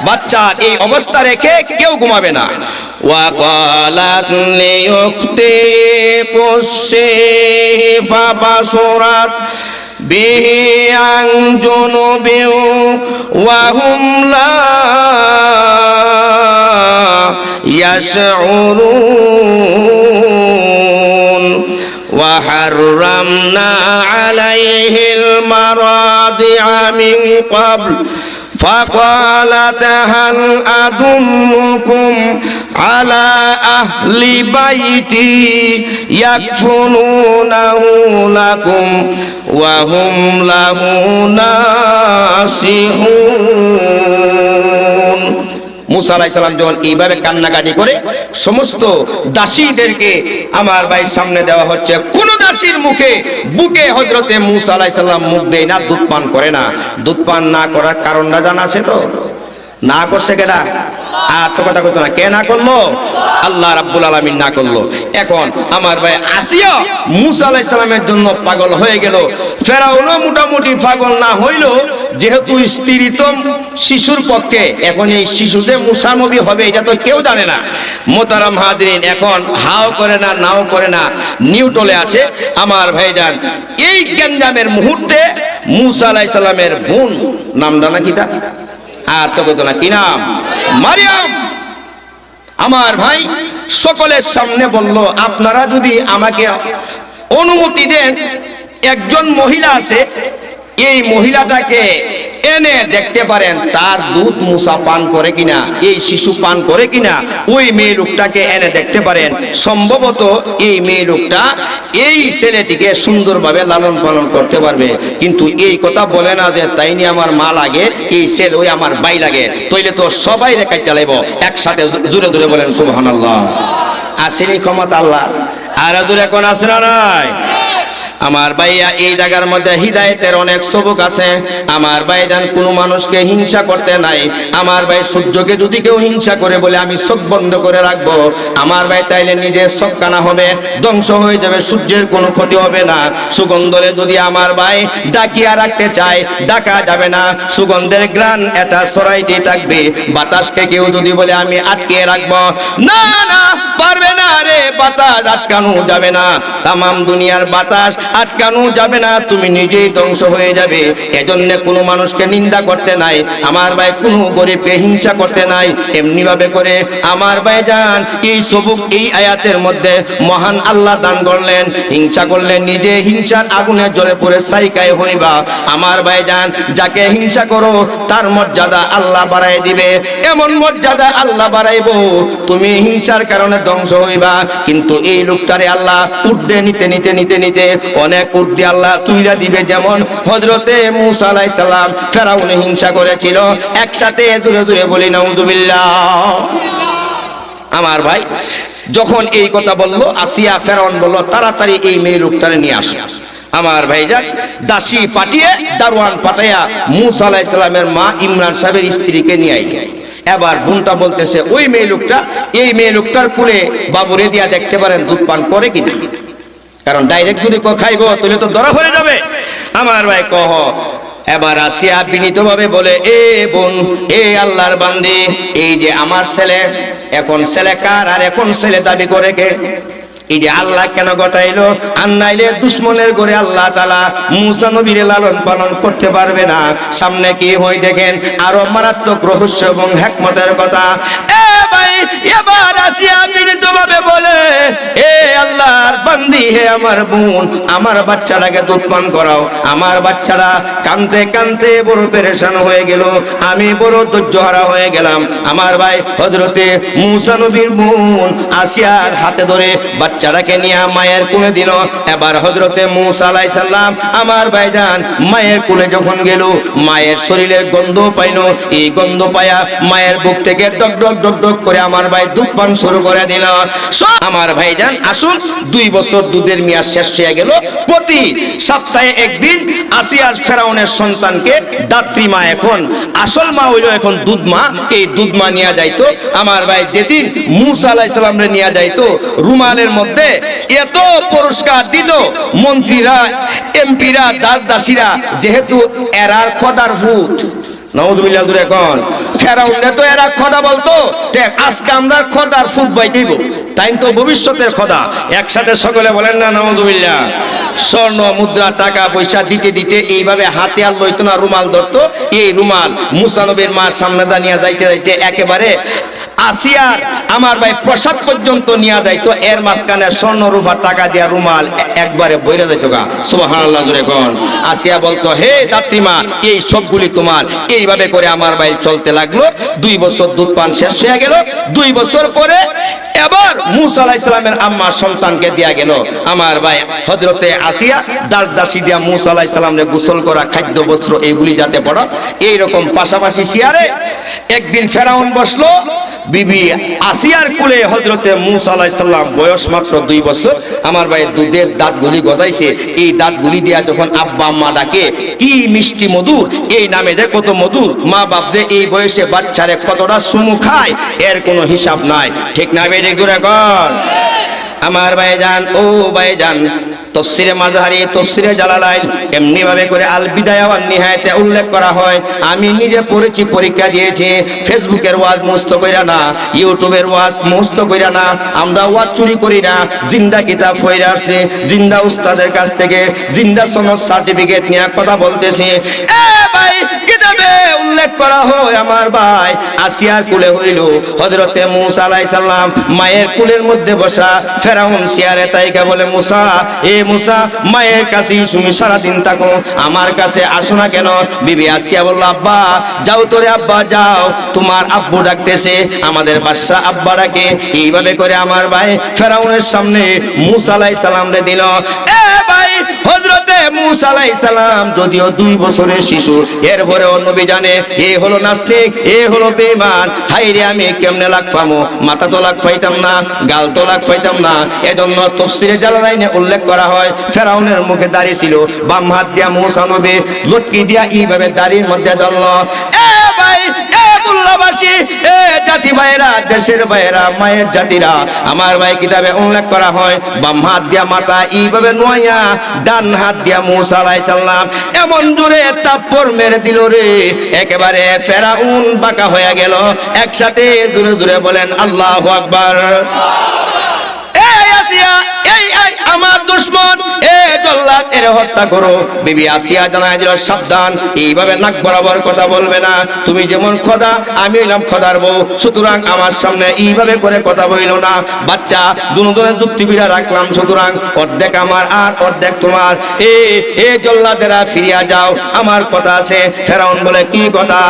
বাচ্চার এই অবস্থা রেখে কেউ ঘুমাবে না। ওয়া ক্বালাত লিউখতি কুসি ফাবাসুরাত বিহি আন জুনুবি ওয়া হুম লা ইয়াশউরুন ওয়া হাররামনা আলাইহিল মারাদিআ মিন ক্বাবল فقالت هل أدلكم على أهل بيتي يكفلونه لكم وهم له ناصحون। মূসা আলাইহিস সালাম যখন এইভাবে কান্নাকাটি করে সমস্ত দাসীদেরকে আমার ভাই সামনে দেওয়া হচ্ছে, কোন দাসীর বুকে হযরতে মূসা আলাইহিস সালাম মুখ দেয় না, দুধ পান করে না। দুধ পান না করার কারণটা জানা আছে তো? না করছে কেডা? আর তো কথা কইতো না, কে না করলো? আল্লাহ রাব্বুল আলামিন না করলো। এখন আমার ভাই আসিয়া মূসা আলাইহিস সালামের জন্য পাগল হয়ে গেল। ফেরাউনও মোটামুটি পাগল না হইল, যেহেতু স্ত্রী তো শিশুর পক্ষে, এখন এই শিশুতে মূসা নবী হবে এটা তো কেউ জানে না। মোহতারাম হাজরিন, এখন হাও করে না নাও করে না, নিউটলে আছে আমার ভাইজান। এই গঞ্জামের মুহূর্তে মূসা আলাইহিস সালামের বোন, নামটা না কিতা আর তো কত না কি নাম, মারিয়াম, আমার ভাই সকলের সামনে বলল আপনারা যদি আমাকে অনুমতি দেন একজন মহিলা আছে, এই মহিলাটাকে এনে দেখতে পারেন তার দুধ মূসা পান করে কিনা, এই শিশু পান করে কিনা, ওই মেয়ে লোকটাকে এনে দেখতে পারেন। সম্ভবত এই মেয়ে লোকটা এই ছেলেটিকে সুন্দরভাবে লালন পালন করতে পারবে। কিন্তু এই কথা বলে না যে তাই নিয়ে আমার মা লাগে, এই ছেলে ওই আমার ভাই লাগে, তইলে তো সবাই রেখাই চালাইব একসাথে। জোরে জোরে বলেন সুবহানাল্লাহ। আসেনি ক্ষমতা আল্লাহ, আর জোরে কোন আছে না নাই? আমার ভাইয়া এই জায়গার মধ্যে হিদায়েতের অনেক সবক আছে। আমার ভাইজান কোনো মানুষকে হিংসা করতে নাই। আমার ভাই সূর্যকে যদি কেউ হিংসা করে বলে আমি চোখ বন্ধ করে রাখবো, আমার ভাই তাইলে নিজে চোখ কানা হবে, ধ্বংস হয়ে যাবে, সূর্যের কোনো ক্ষতি হবে না। সুগন্ধরে যদি আমার ভাই ডাকিয়া রাখতে চায় ডাকা যাবে না, সুগন্ধের গ্রান এটা ছড়াইতে থাকবে। বাতাসকে কেউ যদি বলে আমি আটকে রাখবো, না না পারবে না রে, বাতাস আটকানো যাবে না, তামাম দুনিয়ার বাতাস আটকানো যাবে না, তুমি নিজেই ধ্বংস হয়ে যাবে। এজন্য কোনো মানুষকে নিন্দা করতে নাই, আমার ভাই কোনো গরিবকে হিংসা করতে নাই। এমনি ভাবে করে আমার ভাই যান এই সবুক এই আয়াতের মধ্যে মহান আল্লাহ দান করলেন। হিংসা করলেন নিজে হিংসার আগুনে জ্বলে পড়ে সাইকায় হইবা। আমার ভাই যান যাকে হিংসা করো তার মর্যাদা আল্লাহ বাড়াই দিবে, এমন মর্যাদা আল্লাহ বাড়াইবো তুমি হিংসার কারণে ধ্বংস হইবা। কিন্তু এই লোকটারে আল্লাহ উর্ধে নিতে নিতে নিতে নিতে অনেক উর্ধে আল্লাহ তুইরা দিবে। যেমন হযরতে মূসা আলাইহিস সালাম ফেরাউনে হিংসা করেছিল, একসাথে দূরে দূরে বলি নাউযুবিল্লাহ। আমার ভাই যখন এই কথা বললো, আসিয়া ফেরাউন বলল তাড়াতাড়ি এই মেয়ে লোকটারে নিয়ে আসো। আমার ভাইজান দাসী পাঠিয়ে দারোয়ান পাঠাইয়া মূসা আলাইহিস সালামের মা ইমরান সাহেবের স্ত্রীকে নিয়ে আইল। এবার বোনটা বলতেছে ওই মেয়ে লোকটা, এই মেয়ে লোকটার কুলে বাবুরে দিয়া দেখতে পারেন দুধ পান করে কিনা, কারণ ডাইরেক্ট যদি খাইবো তাহলে তো ধরা হয়ে যাবে। আমার ভাই কহ, এবার আসিয়া বিনীতভাবে বলে, এ বোন, এ আল্লাহর বান্দি, এই যে আমার ছেলে, এখন ছেলে কার আর এখন ছেলে দাবি করে কে? এই যে আল্লাহ কেন ঘটাইলো? আর নাইলে দুশ্মনের ঘরে আল্লাহ তাআলা মুসা নবীর লালন পালন করতে পারবে না। সামনে কি হয় দেখেন, আরো মারাত্মক রহস্য এবং হিকমতের কথা। এ ভাই, এবার আসিয়া বিনীতভাবে বলে, এ আল্লাহর বান্দি, হে আমার বোন, আমার বাচ্চাটাকে দুধ পান করাও। আমার বাচ্চারা কানতে কানতে বড় পেরেশান হয়ে গেল, আমি বড় ধৈর্যহারা হয়ে গেলাম। আমার ভাই হযরতে মুসা নবীর বোন আসিয়ার হাতে ধরে বাচ্চাটাকে নিয়ে মায়ের কোলে দিল। এবার হযরতে মুসা আলাইহিস সালাম আমার ভাইজান মায়ের কোলে যখন গেল, মায়ের শরীরের গন্ধ পাইল। এই গন্ধ পায়া মায়ের বুক থেকে ডক ডক ডক ডক করে আমার ভাই দুধ পান শুরু করে দিল। আমার ভাইজান আসুন, 2 বছর দুধের মেয়াদ শেষ হয়ে গেল। প্রতি সপ্তাহে একদিন আসিয়ার ফেরাউনের সন্তানকে দাত্রী মা, এখন আসল মা হইল এখন দুধ মা, এই দুধ মা নিয়ে যাইতো। আমার ভাই যেদিন মুসা আলাইহিস সালামরে নিয়ে যাইতো, রুমালের মধ্যে এত পুরস্কার দিত মন্ত্রীরা, এমপিরা, দাসদাসীরা, যেহেতু এরার খোদার ফুট, নাউযুবিল্লাহ দূরে কোন ফেরাউনে তো এরা খোদা বলতো, দেখ আজকে আমরা খোদার ফুট বাই দিব, তাই তো ভবিষ্যতের খোদা। একসাথে সকলে বলেন না নাউযুবিল্লাহ। স্বর্ণ মুদ্রা টাকা পয়সা দিতে দিতে এইভাবে হাতে আর লইতো না, রুমাল ধরতো। এই রুমাল মুসা নবীর মার সামনে দাঁড়িয়ে যাইতে যাইতে একেবারে আসিয়ার আমার ভাই প্রসাদ পর্যন্ত নিয়ে যাইতো। এর মাঝখানে স্বর্ণ রূপা টাকা দিয়া রুমাল একবারে বইরা যাইতো গা। সুবহানাল্লাহ জোরে কোন। আসিয়া বলতো, হে দাত্রীমা, এই সবগুলি তোমার। এইভাবে করে আমার ভাই চলতে লাগলো। 2 বছর দুধ পান শেষ হয়ে গেল। 2 বছর পরে এবার মুসা আলাইহিস সালামের আম্মা সন্তানকে দেয়া গেল। আমার ভাই হযরতে আসিয়া দাসদাসী দিয়া মুসা আলাইহিস সালামরে গোসল করা, খাদ্য বস্ত্র এইগুলি যাতে পড়া, এইরকম পাশাপাশি চেয়ারে একদিন ফেরাউন বসলো। বিবি আসিয়ার কুলে হযরতে মুসা আলাইহিস সালাম বয়স মাত্র 2 বছর। আমার ভাই দুধের দাঁতগুলি গজাইছে। এই দাঁতগুলি দিয়া যখন আব্বা আম্মা ডাকে, কি মিষ্টি মধুর, এই নামে যে কত মধুর। মা বাপ যে এই বয়সে বাচ্চারে কতটা চুমু খায়, এর কোনো হিসাব নাই। ঠিক না বেঠিক জোরে কর। আমার ভাইজান, ও ভাইজান, তাফসীরে মাযহারি, তাফসীরে জালালাইন এমনি ভাবে করে আল বিদায়া ওয়ান নিহায়াতে উল্লেখ করা হয়। আমি নিজে পড়েছি, পরীক্ষা দিয়েছি। ফেসবুকের ওয়াজ মুস্ত কইরা না, ইউটিউবের ওয়াজ মুস্ত কইরা না, আমরা ওয়াজ চুরি করি না। জিন্দা কিতাব পড়ে আসছে, জিন্দা উস্তাদের কাছ থেকে জিন্দা সনদ সার্টিফিকেট নিয়ে কথা বলতেছি। এ ভাই, কিতাবে উল্লেখ করা হয় আমার ভাই আসিয়ার কুলে হইল হযরতে মুসা আলাইহিস সালাম মায়ের কুলের মধ্যে বসা। ফেরাউন চেয়ারে তাইকা বলে, মুসা, এ মুসা, মায়ের কাছে তুমি সারাদিন থাকো, আমার কাছে আসো না কেন? বিবি আসিয়া বলল, আব্বা যাও তোরে, আব্বা যাও, তোমার আব্বু ডাকতেছে, আমাদের বাদশা আব্বা ডাকে। এইভাবে করে আমার ভাই ফেরাউনের সামনে মুসা আলাইহিস সালাম রে দিল। এ ভাই, হযরতে মুসা আলাইহিস সালাম যদিও 2 বছরের শিশু, এরপরেও নবী জানে এ হলো নাস্তিক, এ হলো বেঈমান। হাইরে আমি কেমনে লাগ পামো? মাথা তো লাগ পাইতাম না, গাল তো লাগ পাইতাম না। এজন্য তাফসীরে জালালাইনে উল্লেখ করা হয়, ফেরাউনের মুখে দাড়ি ছিল, বাম হাত দিয়া মুসা নবী লটকি দিয়া এইভাবে দাড়ির মধ্যে ধরল। এ ভাই, এ মুল্লাবাসী, এ জাতি ভাইরা, দেশের ভাইরা, মায়ের জাতিরা, আমার ভাই কিতাবে উল্লেখ করা হয়, বাম হাত দিয়া মাথা এইভাবে নোয়া, ডান হাত দিয়া মুসা আলাইহিস সালাম এমন জোরে তাপ্পর মেরে দিল রে, একেবারে ফেরাউন বাঁকা হয়ে গেল। একসাথে জোরে জোরে বলেন আল্লাহু আকবার। এই আসিয়া, এই আমার দুশমন, এ জল্লাদ, এর হত্যা করো। বিবি আসিয়া জানায় দিল, সাবধান, এইভাবে নাক বরাবর কথা বলবে না। তুমি যেমন খোদা, আমি হইলাম খোদার বউ, সুতরাং আমার সামনে এইভাবে করে কথা বইল না। বাচ্চা দুজনে যুক্তি করে রাখলাম, সুতরাং অর্ধেক আমার আর অর্ধেক তোমার। এ জল্লাদেরা ফিরিয়া যাও, আমার কথা আছে। ফেরাউন বলে, কি কথা?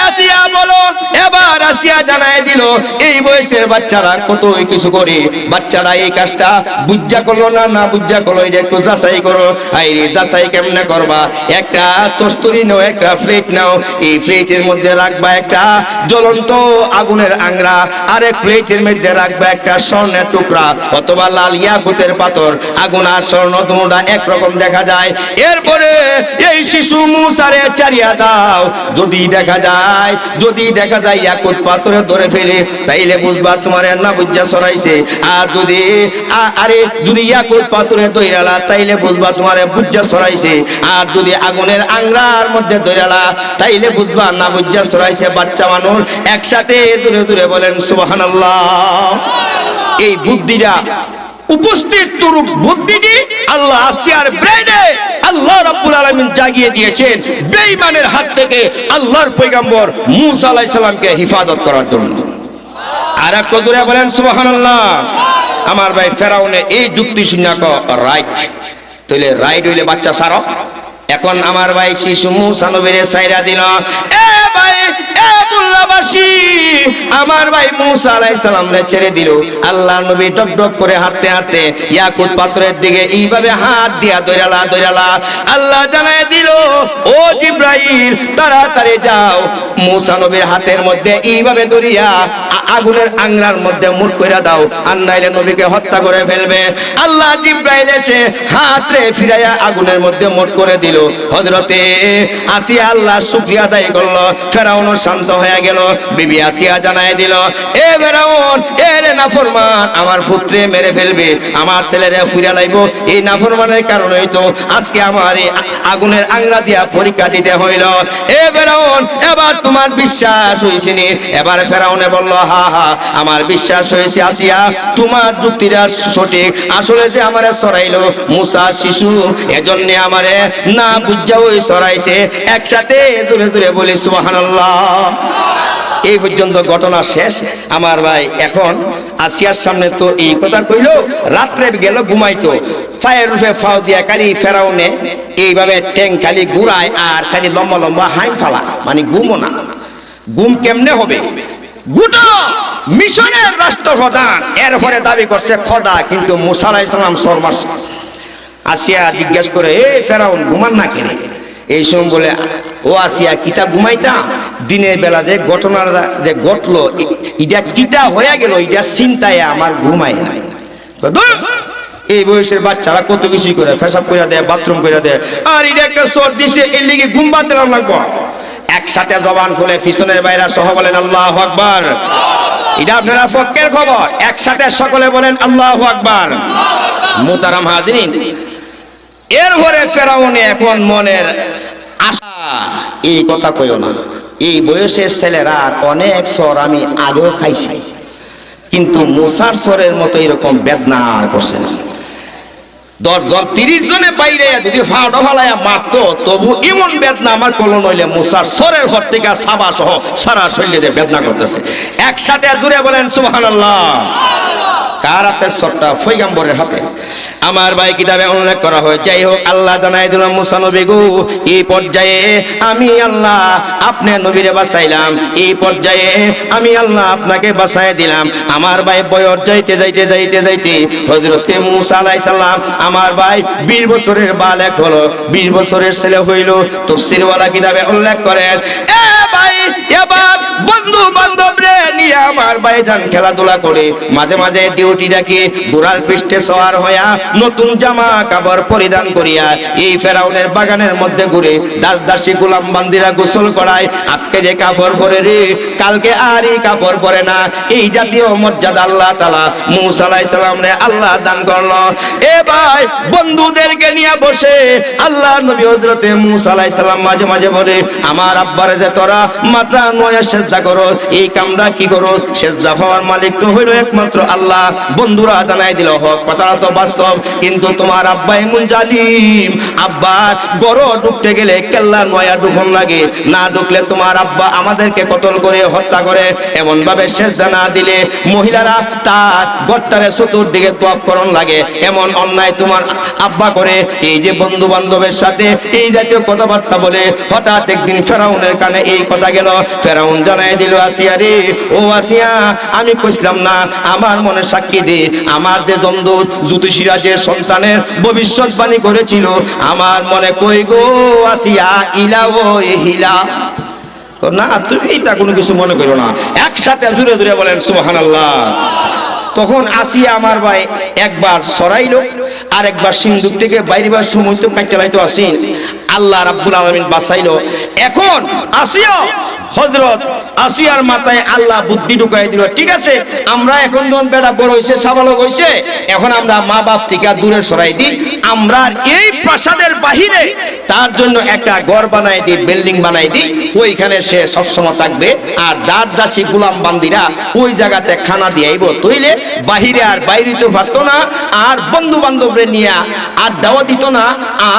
আসিয়া বলো। এবার আসিয়া জানায় দিল, এই বয়সের বাচ্চারা কতই কিছু করে, বাচ্চারা এই কাজটা বুঝা করলো না, না বুঝা করলো, এটা একটু যাচাই করো। আইরে যাচাই কেমনে করবা? একটা তস্তুরি নাও, একটা প্লেট নাও, এই প্লেটের মধ্যে রাখবা একটা জ্বলন্ত আগুনের আংরা, আরেক প্লেটের মধ্যে রাখবা একটা স্বর্ণের টুকরা অথবা লাল ইয়াকুতের পাথর। আগুন আর স্বর্ণ দুটোটা একরকম দেখা যায়। এরপরে এই শিশু মুসারে চারিয়া দাও, যদি দেখা যায় যদি দেখা যায় ইয়াকুত পাথরে ধরে ফেলে তাইলে বুঝবা তোমার না বুঝা সরাইছে, আর যদি ইয়াকুত পাথরে দইরালা তাইলে বুঝবা তোমার বুঝা সরাইছে, আর যদি আগুনের আংরার মধ্যে দইরালা তাইলে বুঝবা না বুঝা সরাইছে। বাচ্চা মানুষ একসাথে দূরে দূরে বলেন সুবহানাল্লাহ। এই বুদ্ধিটা উপস্থিত তুরুপ বুদ্ধিটি আল্লাহ আসিয়ার ব্রেনে আল্লাহ রাব্বুল আলামিন জাগিয়ে দিয়েছেন বেঈমানের হাত থেকে আল্লাহর পয়গম্বর মূসা আলাইহিস সালামকে হেফাজত করার জন্য। আর একটু জোরে বলেন সুবহানাল্লাহ। আমার ভাই ফেরাউনে এই যুক্তি শুনে রাইট, তাহলে রাইট হইলে বাচ্চা সারো। এখন আমার ভাই শিশু মূসা নবীরে সাইরা দিল। এ ভাই এ বুল্লাবাসী, আমার ভাই মূসা আলাইহিস সালামরে ছেড়ে দিল। আল্লাহর নবী ডক ডক করে হাঁটতে হাঁটতে ইয়াকুত পাথরের দিকে এইভাবে হাত দিয়া দইরালা। আল্লাহ জানায় দিল, ও জিবরাইল তাড়াতাড়ি যাও, মূসা নবীর হাতের মধ্যে এইভাবে দড়িয়া আগুনের আংরার মধ্যে মুট কইরা দাও, আর নাইলে নবীকে হত্যা করে ফেলবে। আল্লাহ জিবরাইল এসে হাতরে ফিরাইয়া আগুনের মধ্যে মুট করে দিল। হযরতে আসিয়া আল্লাহ শুকরিয়া আদায় করলো। ফেরাউন শান্ত হয়ে গেল। বিবি আসিয়া জানায় দিল, এ ফেরাউন, এ রে নাফরমান, আমার পুত্রে মেরে ফেলবে, আমার ছেলেরে ফুইরা লাইব। এই নাফরমানের কারণেই তো আজকে আমার এই আগুনের আংরা দিয়া পরীক্ষা দিতে হইল। এ ফেরাউন, এবার তোমার বিশ্বাস হইছে নি? এবার ফেরাউনে বলল, হা হা, আমার বিশ্বাস হয়েছে আসিয়া, তোমার যুক্তিটা সঠিক। আসলে যে আমারে সরাইলো মূসা শিশু, এজন্য আমারে না বুঝা ওই সরাইছে। একসাথে জোরে জোরে বলি সুবহানাল্লাহ। এই পর্যন্ত ঘটনা শেষ। আমার ভাই এখন আসিয়ার সামনে তো এই কথা কইলো, রাত্রে গেল ঘুমাইতো, পায়ের রূপে ফাও দিয়া খালি ফেরাউনে এইভাবে ট্যাং খালি ঘুরায় আর খালি লম্বা লম্বা হাই ফালা, মানে ঘুমো না। ঘুম কেমনে হবে? গোটা মিশরের রাষ্ট্রপ্রধান এরপরে দাবি করছে খোদা, কিন্তু মূসা আলাইহিস সালাম সর মারছে। আসিয়া জিজ্ঞেস করে, এ ফেরাউন ঘুমান না কেন? এই সময় বলে, ও আসিয়া কিতা ঘুমাইতা? দিনের বেলা যে ঘটনাটা যে ঘটলো এটা কিতা হয়ে গেল, এটা চিন্তায় আমার ঘুমাই না। এই বয়সের বাচ্চারা কত কিছু করে, পেশাব করে দেয়, বাথরুম করে দেয়, আর এটা একটা সর দিছে, এর লিগে ঘুম বাদ দিলাম লাগবো। একসাথে জবান খুলে পিছনের বাইরা সহ বলেন আল্লাহু আকবার। এটা আপনারা পক্ষের খবর, একসাথে সকলে বলেন আল্লাহু আকবার। মুহতারাম হাজিরিন, এরপরে ফেরাউনে এখন মনের আশা, এই কথা কইও না, এই বয়সের ছেলেরা অনেক সর আমি আগেও খাইছি, কিন্তু মূসার সরের মতো এরকম বেদনা করছে না। 10 জন 30 জনে বাইরে যদি ফাটা ফালাইয়া মারতো, তবু এমন বেদনা আমার কলন হইলে মূসার সরের ঘর থেকে সাবা সহ সারা শরীরে বেদনা করতেছে। একসাথে জুড়ে বলেন সুবহানাল্লাহ। কার হাতের সরটা? পয়গম্বরের হাতে। আমার ভাই কিতাবে উল্লেখ করা হয়। যাই হোক, আল্লাহ জানাই দিল মূসা নবী গো, এই পর্যায়ে আমি আল্লাহ আপনার নবীরে বাঁচাইলাম, এই পর্যায়ে আমি আল্লাহ আপনাকে বাঁচাই দিলাম। আমার ভাই বয়স যাইতে যাইতে যাইতে যাইতে হযরতে মূসা আলাইহিস সালাম আমার ভাই 20 বছরের বালেক হলো, 20 বছরের ছেলে হইল। তাফসীরওয়ালা কিতাবে উল্লেখ করেন, এ ভাই এবার বন্ধু বান্ধব রে নিয়ে আমার ভাইজান খেলাধুলা করে মাঝে মাঝে ডিউটি ডাকি ঘোড়ার পৃষ্ঠে সওয়ার হইয়া নতুন জামা কাপড় পরিধান করিয়া এই ফেরাউনের বাগানের মধ্যে ঘুরে দাস দাসী গোলাম বান্দিরা গোসল করায়। আজকে যে কাপড় পরে রে, কালকে আর এই কাপড় পরে না। এই জাতীয় মর্যাদা আল্লাহ তাআলা মূসা আলাইহিস সালামরে আল্লাহ দান করলো। এ ভাই বন্ধুদেরকে নিয়ে বসে আল্লাহ নবী হযরতে মূসা আলাইহিস সালাম মাঝে মাঝে বলে, আমার আব্বারে যে তোরা মাথা নয়া সেজদা করো, এই কামরা কি করো? সেজদা পাওয়ার মালিক তো হইল একমাত্র আল্লাহ। বন্ধুরা জানাই দিল, হক কথাটা তো বাস্তব, কিন্তু তোমার আব্বা এমন জালিম, আব্বার গড় ঢুকতে গেলে কেল্লা নয়া ঢুকন লাগে, না ঢুকলে তোমার আব্বা আমাদেরকে কতল করে হত্যা করে। এমন ভাবে সেজদা না দিলে মহিলারা তার গর্তারে চতুর্দিকে তোয়াফ করন লাগে, এমন অন্যায় তোমার আব্বা করে। এই যে বন্ধু বান্ধবের সাথে এই জাতীয় কথাবার্তা বলে হঠাৎ একদিন ফেরাউনের কানে এই কথা গেল। ফেরাউন জানাই দিল, আসিয়া রে, ও আসিয়া, আমি কইছিলাম না আমার মনে সাক্ষী দে, আমার যে জমদূত জ্যোতিষীরা যে সন্তানের ভবিষ্যৎবাণী করেছিল, আমার মনে কই গো আসিয়া, ইলা ও হিলা। না, তুমি এটা কোনো কিছু মনে করো না। একসাথে জুড়ে জুড়ে বলেন সুবহানাল্লাহ। তখন আসিয়া আমার ভাই একবার সরাইলো, আর একবার সিন্ধুক থেকে বাইরেবার সময় তো কাটতে লাইতো আসি, আল্লাহ রাব্বুল আলামিন বাঁচাইলো। এখন আসিয়া হযরত আসিয়ার মাথায় আল্লাহ বুদ্ধি ঢুকাই দিল, ঠিক আছে আমরা এখন যখন বেটা বড় হইছে, সাবালক হইছে, এখন আমরা মা বাপ থেকে দূরে সরাই দিই, আমরা এই প্রাসাদের বাহিরে তার জন্য একটা ঘর বানাই দিই, বিল্ডিং বানাই দিই, ওইখানে সে সবসময় থাকবে, আর দাসী গোলাম বান্দিরা ওই জায়গাতে খানা দিয়ে আইব, তইলে বাহিরে আর বাইরিতে পারতো না, আর বন্ধু বান্ধবরে নিয়ে আর দাওয়া দিত না,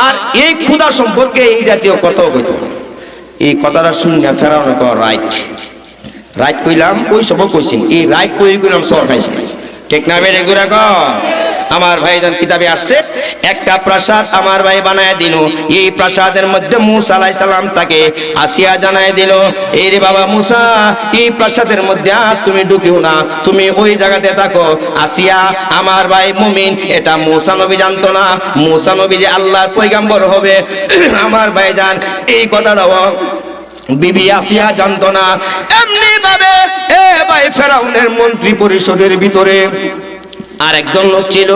আর এই ক্ষুধা সম্পর্কে এই জাতীয় কথা কইত। এই কথাটা শুনে ফেরাউন রাইট রাইট কইলাম, ওই সব কইছেন, এই রাইট কই কইলাম সর খাইছে, ঠিক না বেড়ে ঘুরা ক আমার ভাইজান কিতাবে আসছে একটা প্রাসাদ আমার ভাই বানায় দিল, এই প্রাসাদের মধ্যে মূসা আলাইহিস সালাম তাকে আসিয়া জানায় দিল, এই রে বাবা মূসা, এই প্রাসাদের মধ্যে আর তুমি ঢুকিও না, তুমি ওই জায়গাতে থাকো। আসিয়া আমার ভাই মুমিন, এটা মূসা নবী জানতো না, মূসা নবী যে আল্লাহর পয়গম্বর হবে আমার ভাইজান এই কথাটাও বিবি আসিয়া জানতো না। এমনি ভাবে এ ভাই ফেরাউনের মন্ত্রী পরিষদের ভিতরে আর একজন লোক ছিল,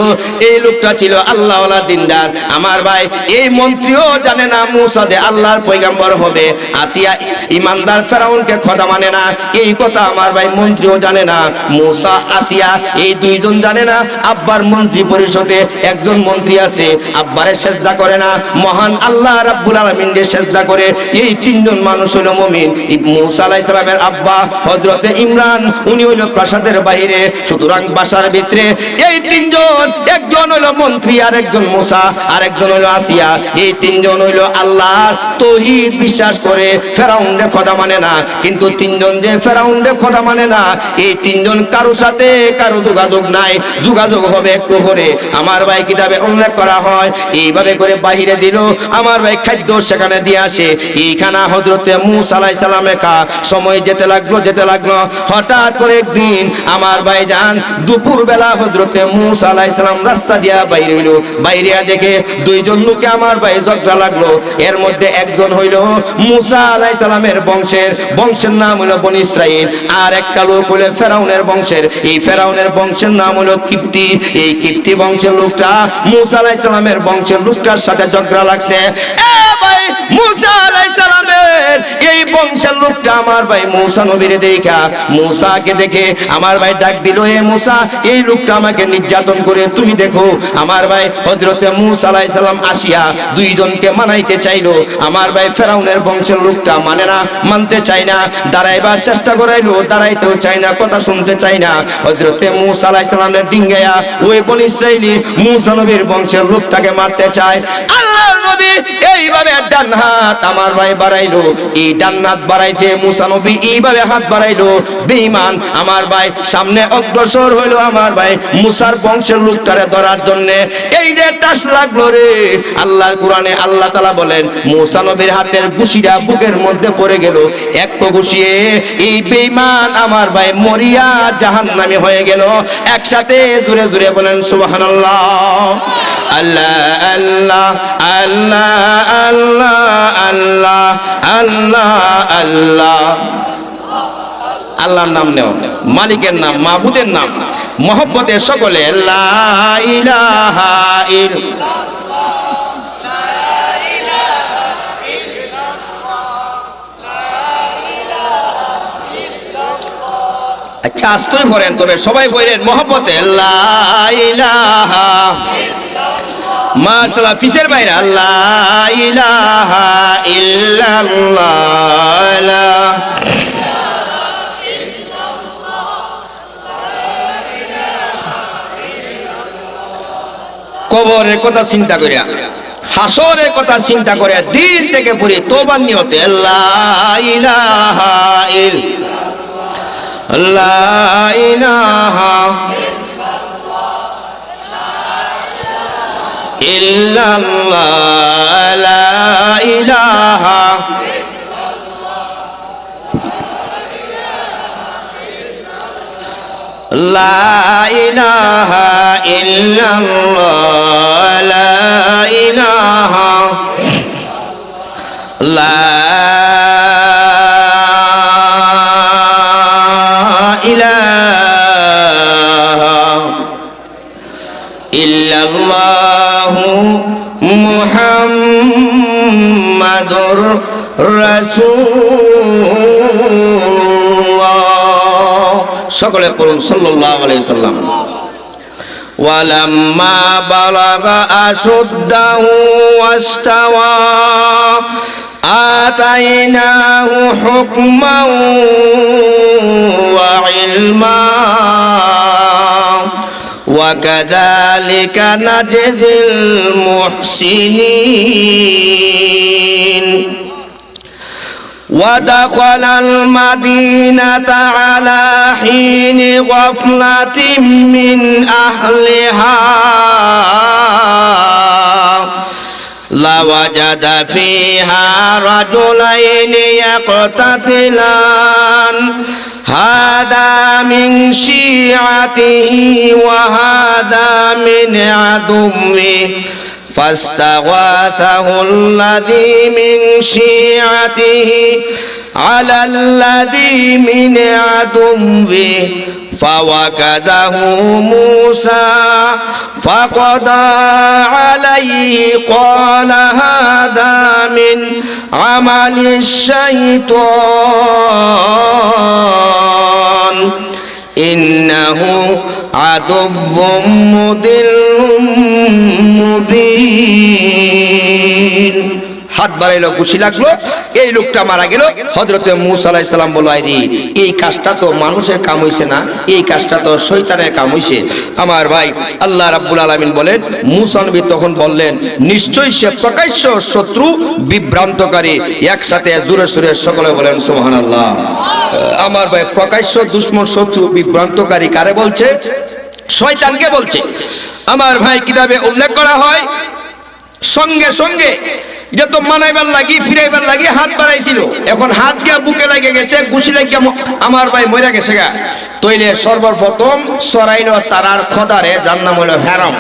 এই লোকটা ছিল আল্লাহওয়ালা দিনদার আমার ভাই, এই মন্ত্রীও জানে না মূসা যে আল্লাহর পয়গম্বর হবে, আসিয়া ইমানদার ফেরাউনকে খোদা মানে না, এই কথা আমার ভাই মন্ত্রীও জানে না, মূসা আসিয়া এই দুইজন জানে না। আব্বার মন্ত্রী পরিষদে একজন মন্ত্রী আছে, আব্বারে সেজদা করে না, মহান আল্লাহ রাব্বুল আলামিনকে সেজদা করে। এই তিনজন মানুষ হলো মুমিন। মূসা আলাইহিস সালামের আব্বা হযরতে ইমরান, উনি হইল প্রাসাদের বাইরে, সুতরাং বাসার ভিতরে এই তিনজন, একজন হইল মন্ত্রী, আর একজন মূসা, আর একজন হইল আসিয়া, এই তিনজন হইল আল্লাহর তাওহীদ বিশ্বাস করে, ফেরাউনকে খোদা মানে না। কিন্তু তিনজন যে ফেরাউনকে খোদা মানে না, এই তিনজন কারো সাথে কারো যোগাযোগ নাই, যোগাযোগ হবে একটু করে আমার ভাই কিতাবে উল্লেখ করা হয়। এইভাবে করে বাহিরে দিল আমার ভাই, খাদ্য সেখানে দিয়ে আসে, এইখানা হযরতে মূসা আলাইহিস সালামে খা। সময় যেতে লাগলো, হঠাৎ করে একদিন আমার ভাই যান দুপুর বেলা হযরতে মূসা আলাইহিস সালাম রাস্তা দিয়া বাইরে হইল, বাইরে দেখে দুইজন লোকে আমার ভাই ঝগড়া লাগলো। এর মধ্যে একজন হইল মূসা আলাইহিস সালামের বংশের নাম হইল বনি ইসরাইল, আর একটা লোক হইল ফেরাউনের বংশের, এই ফেরাউনের বংশের নাম হইল কিপ্তি। এই কিপ্তি বংশের লোকটা মূসা আলাইহিস সালামের বংশের লোকটার সাথে ঝগড়া লাগছে। ভাই মূসা আলাইহিস সালামের এই বংশের লোকটা আমার ভাই মূসা নবীরে দেখা, মূসাকে দেখে আমার ভাই ডাক দিল, এ মূসা, এই লোকটা আমাকে নির্যাতন করে, তুমি দেখো। আমার ভাই হযরতে মূসা আলাইহিস সালাম আসিয়া দুইজনকে মানাইতে চাইলো, আমার ভাই ফেরাউনের বংশের লোকটা মানে না, মানতে চায় না, দাঁড়াইবার চেষ্টা করাইলো, দাঁড়াইতেও চায় না, কথা শুনতে চায় না। হযরতে মূসা আলাইহিস সালামের ডিঙ্গায়া ওই বনি ইসরাইলি মূসা নবীর বংশের লোকটাকে মারতে চায়। আল্লাহর নবী এইভাবে ডান হাত আমার ভাই বাড়াইলো, এই ডান হাত বাড়াইছে মূসা নবী, এইভাবে হাত বাড়াইলো, বেঈমান আমার ভাই সামনে অগ্রসর হইলো আমার ভাই মূসার বংশের লোকটারে ধরার জন্য। এই যে টাস লাগলো রে, আল্লাহর কোরআনে আল্লাহ তাআলা বলেন মূসা নবীর হাতের ঘুষিটা বুকের মধ্যে পড়ে গেল, একটু ঘুষিয়ে এই বেঈমান আমার ভাই মরিয়া জাহান্নামী হয়ে গেল। একসাথে জোরে জোরে বলেন সুবহানাল্লাহ। আল্লাহ আল্লাহ আল্লাহ আল্লাহ আল্লাহ আল্লাহ। আল্লাহর নাম নেও, মালিকের নাম, মাবুদের নাম, মহব্বতে সকলে লা ইলাহা ইল্লাল্লাহ। আচ্ছা আস্তই পড়েন, তবে সবাই পড়েন মহব্বতে লা ইলাহা মাশাআল্লাহ। ফিসের বাইরে লা ইলাহা ইল্লাল্লাহ। কবরের কথা চিন্তা করিয়া, হাসরের কথা চিন্তা করে দিল থেকে পড়ি তওবার নিয়তে লা ইলাহা ইল্লাল্লাহ, লা ইলাহা ইল্লাল্লাহ, লা ইলাহা লা ইলাহা ইল্লাল্লাহ, লা ইলাহা লা ইলাহা ইল্লাল্লাহু মুহাম্মাদুর রাসূল সকলে পড়ুন সাল্লাল্লাহু আলাইহি সাল্লাম। ওয়ালাম্মা বালাগা আশুদ্দাহু ওয়াস্তাওয়া আতাইনাহু হুকমান ওয়া ইলমা وكذلك نجزي المحسنين ودخل المدينة على حين غفلة من أهلها لوجد فيها رجلين يقتتلان هذا من شيعته وهذا من عدوه فاستغاثه الذي من شيعته على الذي من عدوه فوكزه موسى فقضى عليه قال هذا من عمل الشيطان إنه عدو مضل মুবিন। হাত বাড়াইলো, খুশি লাগলো, এই লোকটা মারা গেল। হযরতে মূসা আলাইহিস সালাম বলল, আইরি এই কাজটা তো মানুষের কাম হইছে না, এই কাজটা তো শয়তানের কাম হইছে। আমার ভাই আল্লাহ রাব্বুল আলামিন বলেন, মূসা নবী তখন বললেন, নিশ্চয়ই সে প্রকাশ্য শত্রু, বিভ্রান্তকারী। একসাথে জোরে সোরে সকলে বলেন সুবহানাল্লাহ। আমার ভাই প্রকাশ্য দুশমন, শত্রু, বিভ্রান্তকারী কারে বলছে? শয়তানকে বলছে। আমার ভাই কিতাবে উল্লেখ করা হয়, সঙ্গে সঙ্গে যে তো মানাইবার লাগি, ফিরাইবার লাগি হাত বাড়াইছিল, এখন হাত গিয়া বুকে লাগে গেছে, গুছি লাগিয়া আমার ভাই মরে গেছে গা। তইলে সর্বপ্রথম সরাইল তারার খোদারে, যার নাম হলো হেরাম।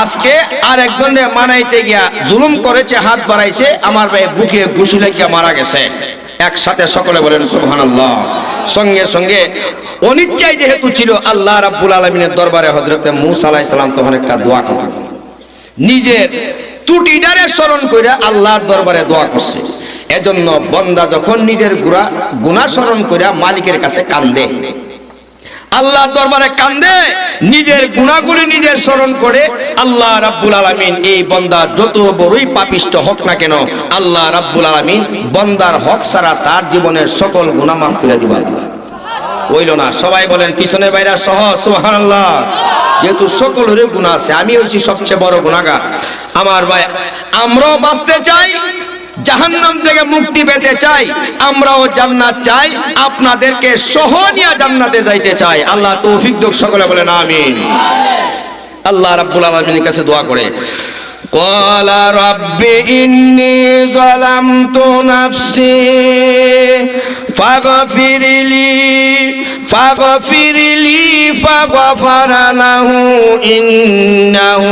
আজকে আর একজনে মানাইতে গিয়া জুলুম করেছে, হাত বাড়াইছে, আমার ভাই বুকে গুছি লাগিয়া মারা গেছে। একসাথে সকলে বলেন সুবহানাল্লাহ। সঙ্গে সঙ্গে অনিচ্ছায় যেহেতু ছিল, আল্লাহ রাব্বুল আলামিনের দরবারে হযরতে মূসা আলাইহিস সালাম তখন একটা দোয়া করলেন, নিজের ত্রুটিটারে স্মরণ করে আল্লাহর দরবারে দোয়া করছে। এজন্য বান্দা যখন নিজের গুনাহ স্মরণ করে মালিকের কাছে কান্দে, আল্লাহর দরবারে কান্দে, নিজের গুনাহগুলি নিজের স্মরণ করে, আল্লাহ রাব্বুল আলামিন এই বান্দা যত বড়ই পাপিষ্ট হোক না কেন, আল্লাহ রাব্বুল আলামিন বান্দার হক ছাড়া তার জীবনের সকল গুনাহ মাফ করে দিবেন। হইল না? সবাই বলেন পিছনের বাইরা সহ সুবহানাল্লাহ। যেহেতু সকলেরই গুনাহ আছে, আমি হচ্ছি সবচেয়ে বড় গুনাহগার। আমার ভাই আমরাও বাঁচতে চাই, জাহান্নাম থেকে মুক্তি পেতে চাই, আমরাও জান্নাত চাই, আপনাদেরকে সহ নিয়ে জান্নাতে যাইতে চাই। আল্লাহ তৌফিক দিক, সকলে বলেন আমিন। আল্লাহ রাব্বুল আলামিনের কাছে দোয়া করে, قال رب إني ظلمت نفسي فاغفر لي فغفر له إنه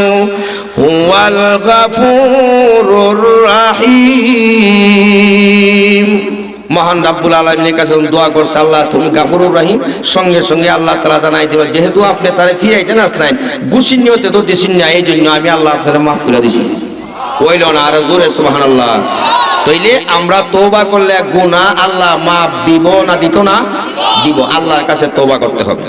هو الغفور الرحيم। মহান রাব্বুল আলামিনের কাছে দোয়া করছে, আল্লাহ তুমি গাফুরুর রহিম। সঙ্গে সঙ্গে আল্লাহ তাআলা জানাই দিল, যেহেতু আপনি তারে ফিরাইতে আসলেন, গুছিন নিয়তে তো দিছেন না, এই জন্য আমি আল্লাহ আপনারে মাফ করে দিছি। হইল না? আর জোরে সুবহানাল্লাহ। তাইলে আমরা তওবা করলে গুনাহ আল্লাহ মাফ দিব না দিত না? দিব। আল্লাহর কাছে তওবা করতে হবে।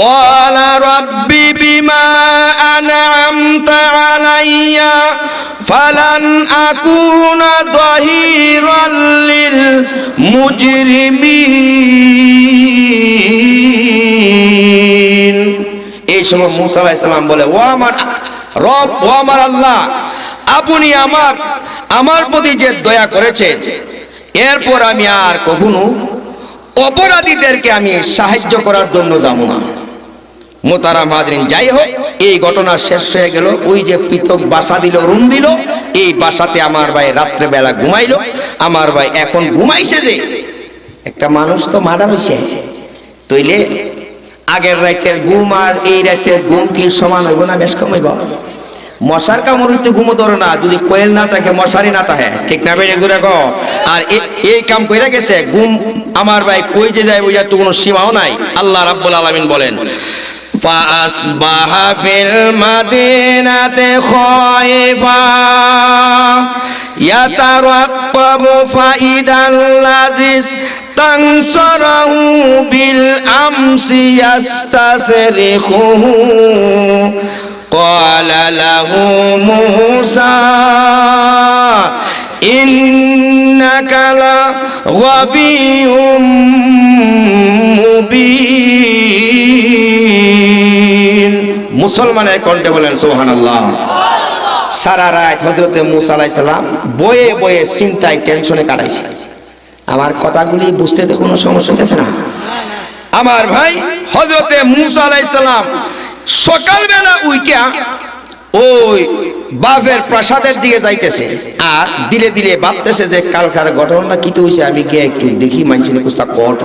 قال رب بما أنعمت علي فلن أكون ظهيرا للمجرمين। এই সময় মূসা আলাইহিস সালাম বলে, ও আমার রব, ও আমার আল্লাহ, আপনি আমার প্রতি যে দয়া করেছেন, এরপর আমি আর কখনো অপরাধীদেরকে আমি সাহায্য করার জন্য যাব না। মোতারাম হাজরিন, যাই হোক, এই ঘটনা শেষ হয়ে গেল। ওই যে পৃথক বাসা দিল, রুম দিল, এই বাসাতে আমার ভাই রাত্রে বেলা ঘুমাইলো। আমার ভাই এখন ঘুমাইছে যে একটা মানুষ তো মারা হইছে, তইলে আগের রাতের ঘুম আর এই রাতের ঘুম কি সমান হইব না বেশ কম হইব? মশার কামড় হইতে ঘুমো ধরে না, যদি কোয়েল না থাকে, মশারি না থাকে, ঠিক না বেড়ে ঘুরে গো। আর এই কাম কইরা গেছে, ঘুম আমার ভাই কই যে যায়, ওই তো কোনো সীমাও নাই। আল্লাহ রাব্বুল আলামিন বলেন, فأصبح في المدينة خائفا ইয়াতারাক্কাবু ফাইদাল লাযিস তানসারাহু বিল আমসি ইয়াস্তাসরিখুহু ক্বালা লাহু মূসা ইন্নাকা লাগাবিয়্যুম মুবিন। মুসলমানের কণ্ঠে বলেন সুবহানাল্লাহ। সারা রাত হযরতে মূসা আলাইহিস সালাম বয়ে বয়ে চিন্তায় টেনশনে কাটাইছে। আমার কথাগুলি বুঝতে তো কোনো সমস্যা হচ্ছে না? আমার ভাই হযরতে মূসা আলাইহিস সালাম সকালবেলা উইটা ওই বাফের প্রাসাদের দিকে যাইতেছে আর দিলে দিলে ভাবতেছে যে কালকার ঘটনাটা কি তো হইছে, আমি গিয়ে একটু দেখি মানছিনে কুস্তা কট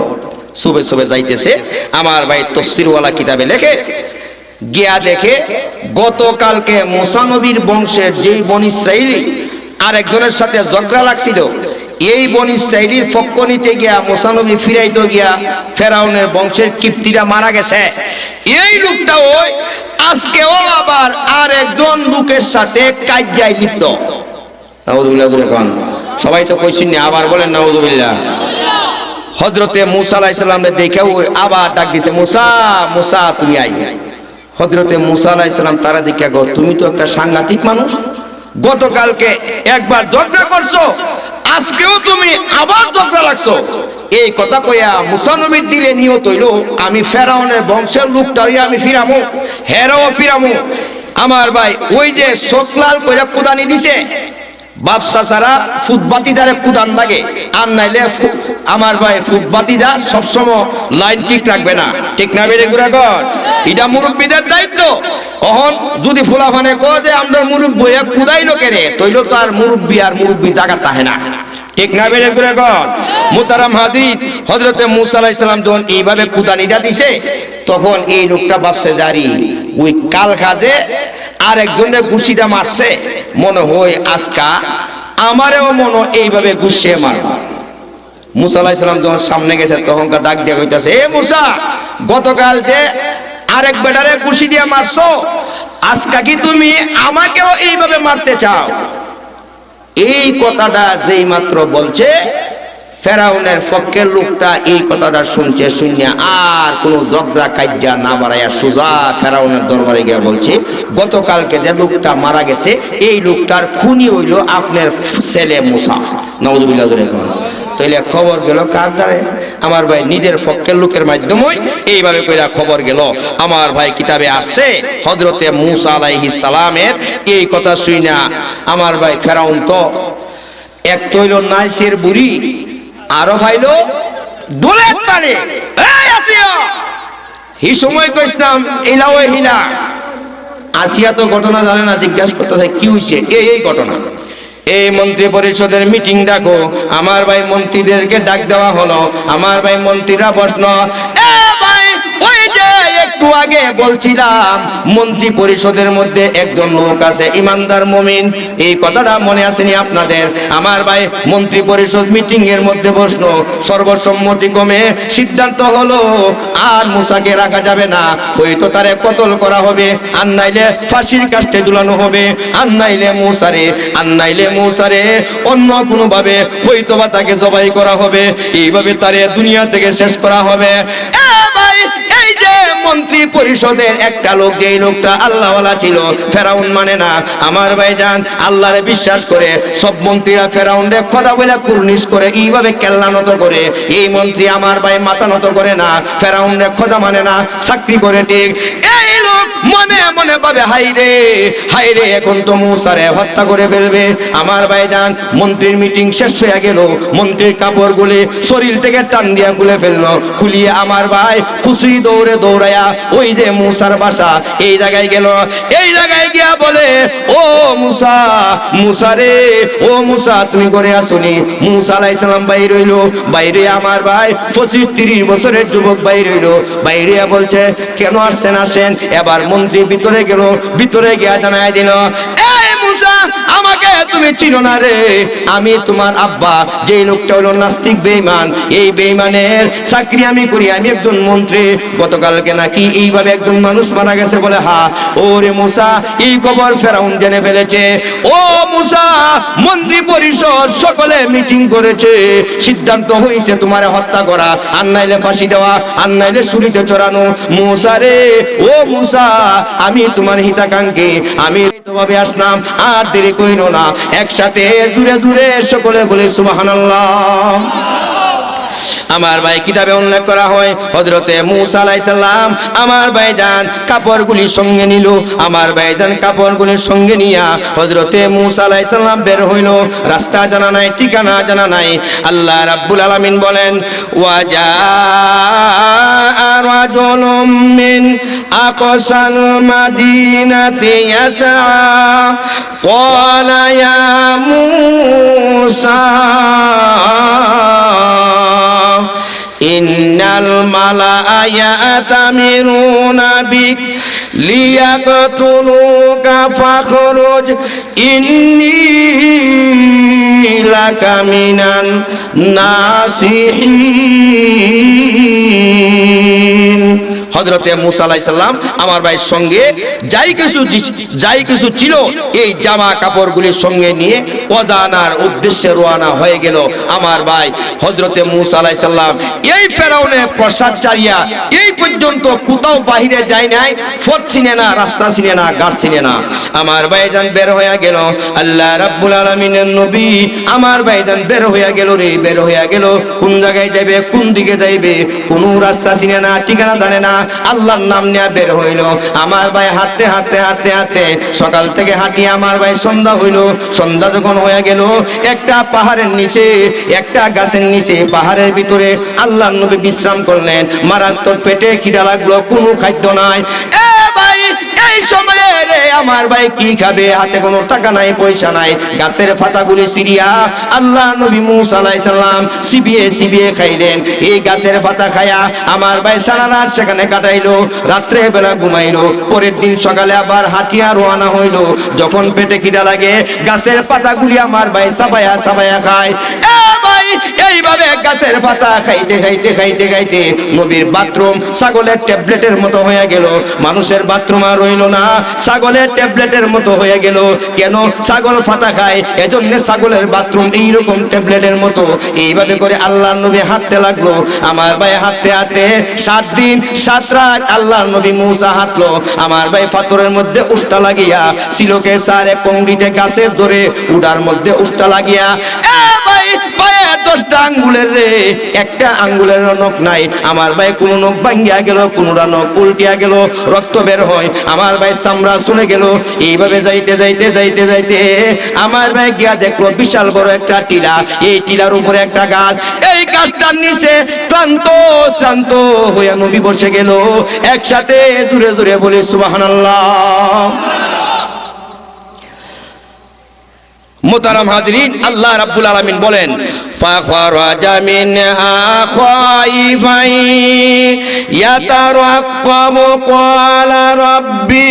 সুবে সুবে যাইতেছে। আমার ভাই তফসিরওয়ালা কিতাবে লেখে গিয়া দেখে গতকালকে মূসা নবীর বংশের যেই বনী ইসরাইলী আরেকজনের সাথে ঝগড়া লাগছিল, এই বনী ইসরাইলীর পক্ষ নিতে গিয়া মূসা নবী ফিরাইতে গিয়া ফেরাউনের বংশের কিপ্তিরা মারা গেছে। এই লোকটা ওই আজকেও আবার আরেকজন লোকের সাথে কাজিয়ায় লিপ্ত। নাউযুবিল্লাহ বলে কোন সবাই তো কইছেন না, আবার বলেন নাউযুবিল্লাহ। হযরতে মূসা আলাইহিস সালামের দেখে ওই আবার ডাক দিছে, মূসা মূসা তুমি আই। হযরতে মূসা আলাইহিস সালাম তারা দেখে গো তুমি তো একটা সাংঘাতিক মানুষ, গতকালকে একবার ঝগড়া করছো, আজকেও তুমি আবার ঝগড়া লাগছো। এই কথা কইয়া মূসা নবীর দিলে নিয়ত হইল আমি ফেরাউনের বংশের লোকটা হইয়া আমি ফিরামু, হেরাও ফিরামু। আমার ভাই ওই যে সোকলাল কইরা কুদানি দিছে, বাদশা ছাড়া ফুটবাতিদারে কুদান লাগে, আর নাইলে আমার ভাই ফুটবাতিদা সবসময় লাইন ঠিক রাখবে না, ঠিক না বেড়ে ঘুরে কর, এটা মুরব্বীদের দায়িত্ব। অহন যদি ফুলাফানে কয় যে আমরা মুরব্বী কুদাইলো কেরে, তৈল তো আর মুরব্বী জায়গা তাহে না, ঠিক না বেড়ে ঘুরে কর। মুহতারাম হাজির, হযরতে মূসা আলাইহিস সালাম যখন এইভাবে কুদানিটা দিছে তখন এই লোকটা ভাবছে জারি ওই কাল কাজে আর একজনের গুছিটা মারছে, মনে হয় আজকা আমারেও মনে এইভাবে গুছিয়ে মারব। মূসা আলাইহিস সালাম যখন সামনে গেছে তখনকার ডাক দিয়ে কইতাছে, এ মূসা গতকাল যে আরেক বেটারে গুছি দিয়ে মারছো, আজকা কি তুমি আমাকেও এইভাবে মারতে চাও? এই কথাটা যেই মাত্র বলছে ফেরাউনের পক্ষের লোকটা এই কথাটা শুনছে, শুনিয়া আর কোনো ঝগড়া কাজ্জা না বাড়াইয়া সোজা ফেরাউনের দরবারে গিয়ে বলছে গতকালকে যে লোকটা মারা গেছে এই লোকটার খুনি হইল আপনার ছেলে মূসা। নাউযুবিল্লাহ। তাইলে খবর গেল কার দ্বারে? আমার ভাই নিজের পক্ষের লোকের মাধ্যমে এইভাবে কইরা খবর গেল। আমার ভাই কিতাবে আসছে হযরতে মূসা আলাইহিস সালামের এই কথা শুইনা আমার ভাই ফেরাউন তো এক তৈল নাইসের বুড়ি আরো ভাইলো দোলে তালে, এই আসিয়া হি সময় কইছলাম ইলাও হিলা। আসিয়া তো ঘটনা জানে না, জিজ্ঞাসা করতেছে কি হইছে, এই ঘটনা। এই মন্ত্রী পরিষদের মিটিং ডাকো। আমার ভাই মন্ত্রীদেরকে ডাক দেওয়া হলো। আমার ভাই মন্ত্রীরা প্রশ্ন, এ ভাই ওই যে একটু আগে বলছিলাম মন্ত্রী পরিষদের মধ্যে একজন লোক আছে ইমানদার মুমিন, এই কথাটা মনে আসেনি আপনাদের? আমার ভাই মন্ত্রী পরিষদ মিটিং এর মধ্যে বসলো, সর্বসম্মতিক্রমে সিদ্ধান্ত হলো আর মূসাকে রাখা যাবে না, হয়তো তারে কতল করা হবে, আর নাইলে ফাঁসির কাস্টে ঝুলানো হবে, আর নাইলে মূসারে অন্য কোনো ভাবে হয়তোবা তাকে জবাই করা হবে, এইভাবে তারে দুনিয়া থেকে শেষ করা হবে। এই যে মন্ত্রী পরিষদের একটা লোক, যেই লোকটা আল্লাহওয়ালা ছিল, ফেরাউন মানে না। আমার ভাইজান আল্লাহরে বিশ্বাস করে সব মন্ত্রীরা ফেরাউনরে কথা বলে কুর্নিশ করে, এইভাবে কেল্লা নত করে। এই মন্ত্রী আমার ভাই মাথা নত করে না, ফেরাউনরে কথা মানে না, চাকরি করে ঠিক। এই লোক মনে মনে ভাবে হাই রে এখন তো মূসারে হত্যা করে ফেলবে। আমার ভাইজান মন্ত্রীর মিটিং শেষ হয়ে গেল, মন্ত্রীর কাপড়গুলি শরীর থেকে টান দিয়া খুলে ফেললো, খুলিয়ে আমার ভাই খুশি দৌড়াইয়া ওই যে মূসার বাসা এই জায়গায় গেল। এই জায়গায় গিয়া বলে, ও মূসা রে, ও মূসা তুমি করে আসুনি? মূসা আলাইহিস সালাম বাইর হইলো, বাইরে আমার ভাই 25-30 বছরের যুবক বাইর হইলো, বাইরে বলছে কেন আসছেন? আসেন। এবার মন্ত্রী ভিতরে গেল, ভিতরে গিয়া জানায় দিল, এই মুসা আমাকে তুমি চিনো না রে, আমি তোমার আব্বা, যে লোকটা হলো নাস্তিক বেঈমান, এই বেঈমানের চাকরি আমি করি, আমি একজন মন্ত্রী, গতকালকে নাকি এইভাবে একজন মানুষ মারা গেছে বলে। হ্যাঁ ওরে মুসা, এই খবর ফেরাউন জেনে ফেলেছে। ও মুসা, মন্ত্রী পরিষদ সকলে মিটিং করেছে, সিদ্ধান্ত হয়েছে তোমার হত্যা করা, আর নাইলে ফাঁসি দেওয়া, আর নাইলে ছুরিতে চড়ানো। মুসা রে, ও মুসা, আমি তোমার হিতাকাঙ্ক্ষী, আমি তবে আসলাম, আর দেরি কইরো না। একসাথে দূরে দূরে সকলে বলে সুবহানাল্লাহ। আমার ভাই কিতাবে উল্লেখ করা হয় হযরতে মূসা আলাইহিস সালাম আমার ভাইজান কাপড়গুলি সঙ্গে নিল। আমার ভাইজান কাপড়গুলি সঙ্গে নিয়া হযরতে মূসা আলাইহিস সালাম বের হইল। রাস্তা জানা নাই, ঠিকানা জানা নাই। আল্লাহ রাব্বুল আলামিন বলেন, ওয়া জাআ রাজুলুম মিন আকসাল মাদিনাতি ইয়াসআ ক্বালা ইয়া মূসা ইন্নাল মালাআ ইয়াতামিরুনা বিক লিয়াকতুলুকা ফাখরুজ ইন্নী লাকা মিনান নাসিহিন। হযরতে মূসা আলাইহিস সালাম আমার ভাইয়ের সঙ্গে যাই কিছু ছিল এই জামা কাপড়গুলির সঙ্গে নিয়ে অজানার উদ্দেশ্যে রওনা হয়ে গেল। আমার ভাই হযরতে মূসা আলাইহিস সালাম এই ফেরাউনের প্রসাদ চারিয়া এই পর্যন্ত কোথাও বাহিরে যায় নাই, পথ চিনে না, রাস্তা চিনে না, ঘাট চিনে না। আমার ভাইজান বের হয়ে গেল। আল্লাহ রাব্বুল আলামিনের নবী আমার ভাইজান বের হয়ে গেল রে, বের হয়ে গেল। কোন জায়গায় যাবে, কোন দিকে যাইবে, কোনো রাস্তা চিনে না, ঠিকানা জানে না। আল্লাহর নাম নিয়ে বের হইল। আমার ভাই হাঁটতে হাঁটতে হাঁটতে হাঁটতে সকাল থেকে হাঁটিয়ে আমার ভাই সন্ধ্যা হইল। সন্ধ্যা যখন হয়ে গেল, একটা পাহাড়ের নিচে, একটা গাছের নিচে, পাহাড়ের ভিতরে আল্লাহর নবী বিশ্রাম করলেন। মারাত্মক পেটে খিদা লাগলো, কোনো খাদ্য নাই। ভাই এই সময়ে রে আমার ভাই কি খাবে, হাতে কোনো টাকা নাই, পয়সা নাই। গাছের পাতাগুলি ছিঁড়িয়া আল্লাহ নবী মূসা আলাইহিস সালাম চিবিয়ে খাইলেন। এই গাছের পাতা খায়া আমার ভাই সারা রাত সেখানে কাটাইলো, রাত্রে বেলা ঘুমাইলো। পরের দিন সকালে আবার হাঁটিয়া রওনা হইলো। যখন পেটে খিদা লাগে, গাছের পাতাগুলি আমার ভাই সাবায়া খায়। ভাই এইভাবে গাছের পাতা খাইতে খাইতে খাইতে খাইতে নবীর বাথরুম ছাগলের ট্যাবলেটের মতো হয়ে গেল। মানুষের বাথরুম আর রইল না, ছাগলের ট্যাবলেটের মতো হয়ে গেল। কেন? ছাগল পাতা খায়, এজন্য ছাগলের বাথরুম এইরকম ট্যাবলেটের মতো। এইভাবে করে আল্লাহর নবী হাঁটতে লাগলো। আমার ভাই হাঁটতে হাঁটতে 7 দিন 7 রাত আল্লাহর নবী মূসা হাঁটলো। আমার ভাই পাথরের মধ্যে উষ্টা লাগিয়া, সিলোকে সারে পংডিতে গাছের ধরে উডার মধ্যে উষ্টা লাগিয়া, ভাই পায়ে 10টা আঙ্গুলের রে, একটা আঙ্গুলের নখ নাই। আমার ভাই কোন নখ ভাঙ্গিয়া গেল, কোনটা নখ উল্টিয়া গেল, রক্ত বের হয়। আমার ভাই চামড়া চলে গেল। এইভাবে যাইতে যাইতে যাইতে যাইতে আমার ভাই গিয়া দেখলো বিশাল বড় একটা টিলা। এই টিলার উপরে একটা গাছ, এই গাছটার নিচে ক্লান্ত শান্ত হইয়া নবী বসে গেল। একসাথে দূরে দূরে বলি সুবহানাল্লাহ। মুহতারাম হাজিরিন, আল্লাহ রাব্বুল আলামিন বলেন, ফাখরাজা মিনহা খাইফান ইয়াতারাক্কাবু ক্বালা রাব্বি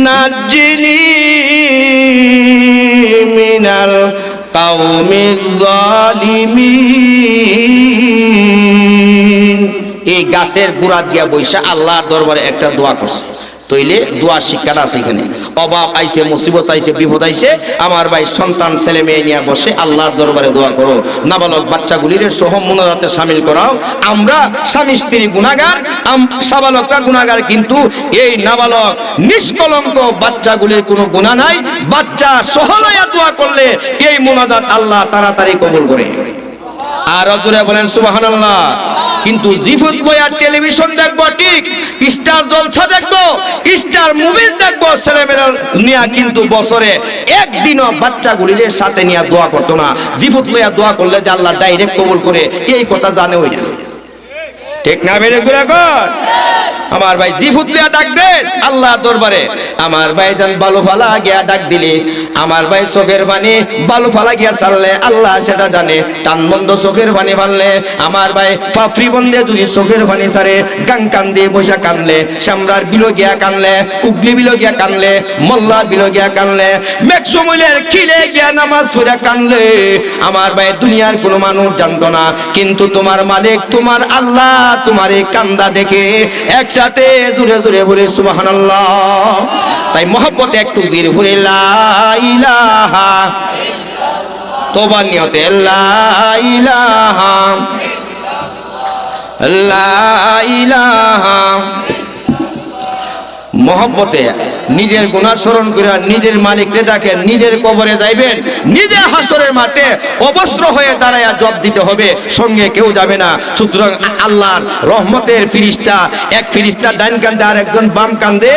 নাজ্জিনি মিনাল কাওমিয যালিমিন। এই গাছের গোড়াত গিয়া বৈশা আল্লাহর দরবারে একটা দোয়া করছে। তইলে দোয়া শিক্ষাটা আছে এখানে। অভাব আইছে, মুসিবত আইছে, বিপদ আইছে, আমার ভাই সন্তান ছেলে মেয়ে নিয়ে বসে আল্লাহর দরবারে দোয়া করো। নাবালক বাচ্চাগুলির সহ মুনাজাতে শামিল করাও। আমরা স্বামী স্ত্রী গুনাহগার, সাবালকরা গুনাহগার, কিন্তু এই নাবালক নিষ্কলঙ্ক বাচ্চাগুলির কোনো গুনাহ নাই। বাচ্চা সহলয়া দোয়া করলে এই মুনাজাত আল্লাহ তাড়াতাড়ি কবুল করে। আর জোরে বলেন সুবহানাল্লাহ। কিন্তু জিফুত লয়া টেলিভিশন দেখবো, ঠিক, স্টার জলসা দেখবো, স্টার মুভি দেখবো, ছেলেমেয়েরা নিয়া কিন্তু বছরে একদিনও বাচ্চাগুলির সাথে নিয়ে দোয়া করতো না। জিফুত লয়া দোয়া করলে যে আল্লাহ ডাইরেক্ট কবুল করে, এই কথা জানে ওই না। ঠিক না বেড়ে ঘুরে কর আমার ভাই জিফুতলিয়া ডাক দেন আল্লাহ দরবারে আমার ভাই যান বালু ফালা গিয়া ডাক দিলে আমার ভাই চোখের পানি বালু ফালা গিয়া ছাড়লে আল্লাহ সেটা জানে টান বন্ধ চোখের পানি ফাললে আমার ভাই পাফরি বন্ধে যদি চোখের পানি ছাড়ে গাং কান দিয়ে বৈশা কানলে সামরার বিলো গিয়া কানলে উগলি বিলো গিয়া কানলে মোল্লার বিলো গিয়া কানলে মেঘসমুলের খিলে গিয়া নামাজ পড়ে কানলে আমার ভাই দুনিয়ার কোনো মানুষ জানতো না কিন্তু তোমার মালিক তোমার আল্লাহ তোমার এই কান্দা দেখে একসাথে জুড়ে জুড়ে বলে সুবহানাল্লাহ তাই মহব্বতে একটু জির ভরে লা ইলাহা তোবা নিয়তে লা ইলাহা লা ইলাহা মহব্বতে নিজের গুনাহ স্মরণ করে নিজের মালিককে ডাকেন নিজের কবরে যাইবেন নিজে হাসরের মাঠে অবস্ত্র হয়ে দাঁড়ায়া জব দিতে হবে সঙ্গে কেউ যাবে না সুতরাং আল্লাহর রহমতের ফিরিস্তা এক ফিরিস্তা ডান কান্দে আর একজন বাম কান্দে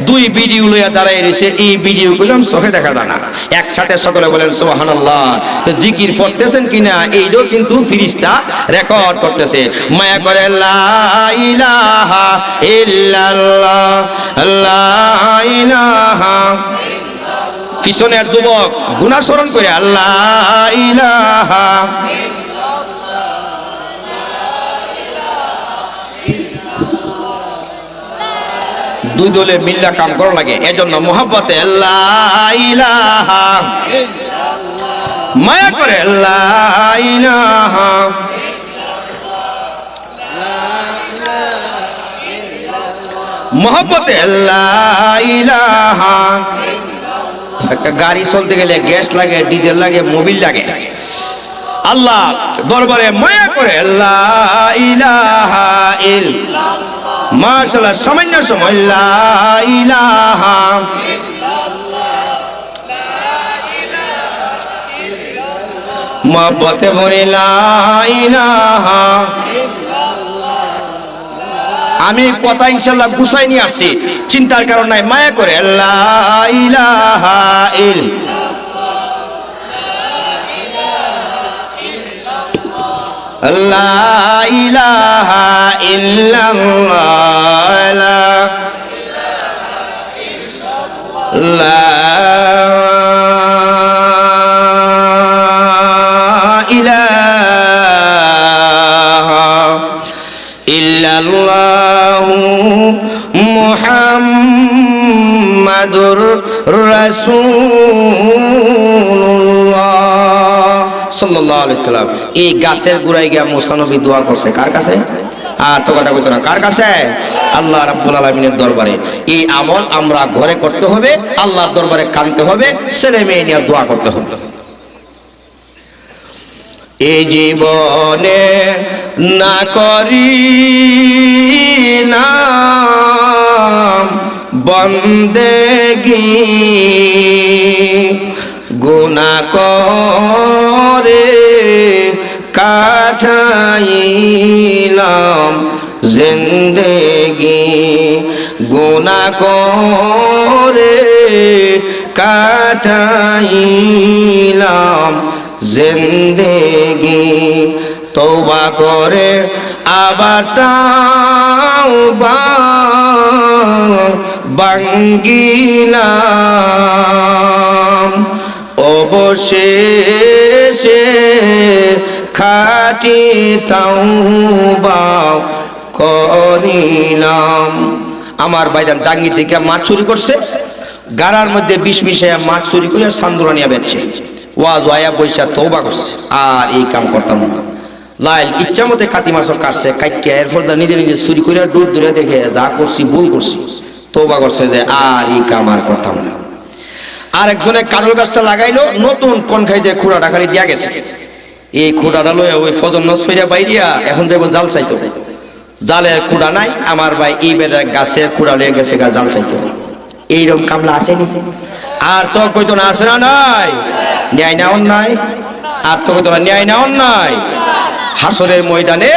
দুই ভিডিও লইয়া দাঁড়ায় রয়েছে এই ভিডিওগুলো চোখে দেখা যায় না একসাথে সকলে বলেন সুবহানাল্লাহ তো জিকির পড়তেছেন কিনা এইটাও কিন্তু ফিরিস্তা রেকর্ড করতেছে মায়া করে লা ইলাহা ইল্লাল্লাহ লা ইলাহা পিছনের যুবক গুনাহ স্মরণ করে আল্লাহ ইলাহা দুই দলে মিল্লা কাম করা লাগে এজন্য মোহাব্বতে লা ইলাহা মায়া করে লা ইলাহা মোহাব্বতে লা ইলাহা একটা গাড়ি চলতে গেলে গ্যাস লাগে ডিজেল লাগে মোবিল লাগে আল্লাহ দরবারে মায়া করে লা ইলাহা ইল্লাল্লাহ মাশাআল্লাহ সামান্য সময় লা ইলাহা মোহাব্বতে বলে লা ইলাহা আমি কথা ইনশাআল্লাহ গুছাই নিয়ে আসছি চিন্তার কারণ নাই মায়া করে লা ইলাহা ইল্লাল্লাহ লা ইলাহা ইল্লাল্লাহ লা ইল্লাল্লাহু মুহাম্মাদুর রাসূলুল্লাহ সাল্লাল্লাহু আলাইহি সাল্লাম এই গাছের গোড়ায় গিয়া মুসা নবী দোয়া করছে কার কাছে আর তো কথা কইতো না কার কাছে আল্লাহ রাব্বুল আলামিনের দরবারে এই আমল আমরা ঘরে করতে হবে আল্লাহর দরবারে কাঁদতে হবে ছেলে মেয়ে নিয়ে দোয়া করতে হবে এই জীবনে না করিলাম বন্দেগি গুনাহ করে কাটাইলাম জিন্দেগি গুনাহ করে কাটাইলাম জিন্দেগি তওবা করে আবার তাওবা ভাঙ্গিলাম অবশেষে খাঁটি তাওবা করিলাম আমার ভাইজান ডাঙ্গি থেকে মাছ চুরি করছে গাড়ার মধ্যে বিষ মিশিয়ে মাছ চুরি করে সান্দুরা নিয়ে বেচছে ওয়াজ আয়া বৈশা তওবা করছে আর এই কাম করতাম না লাইল ইচ্ছা মতে কাতি মাছ কাটছে কাটিয়া এরপর নিজে নিজে চুরি করে দূর দূরে দেখে যা করছি ভুল করছি তওবা করছে যে আর এই কাম আর করতাম না আর একজনে কারল গাছটা লাগাইলো নতুন কোন খাইতে খুঁড়াটা খালি দিয়া গেছে এই খুঁড়াটা লয়ে ওই ফজর নামাজ পড়িয়া বাইরিয়া এখন দেখবো জাল চাইতো জালের খুঁড়া নাই আমার ভাই এই বেলা গাছের খুঁড়া লয়ে গেছে গা জাল চাইতো এইরকম কামলা আছে নি আর তো কইতো না আছে না নাই ন্যায় না অন্যায় আর তো কইতো না ন্যায় না অন্যায় হাসরের ময়দানে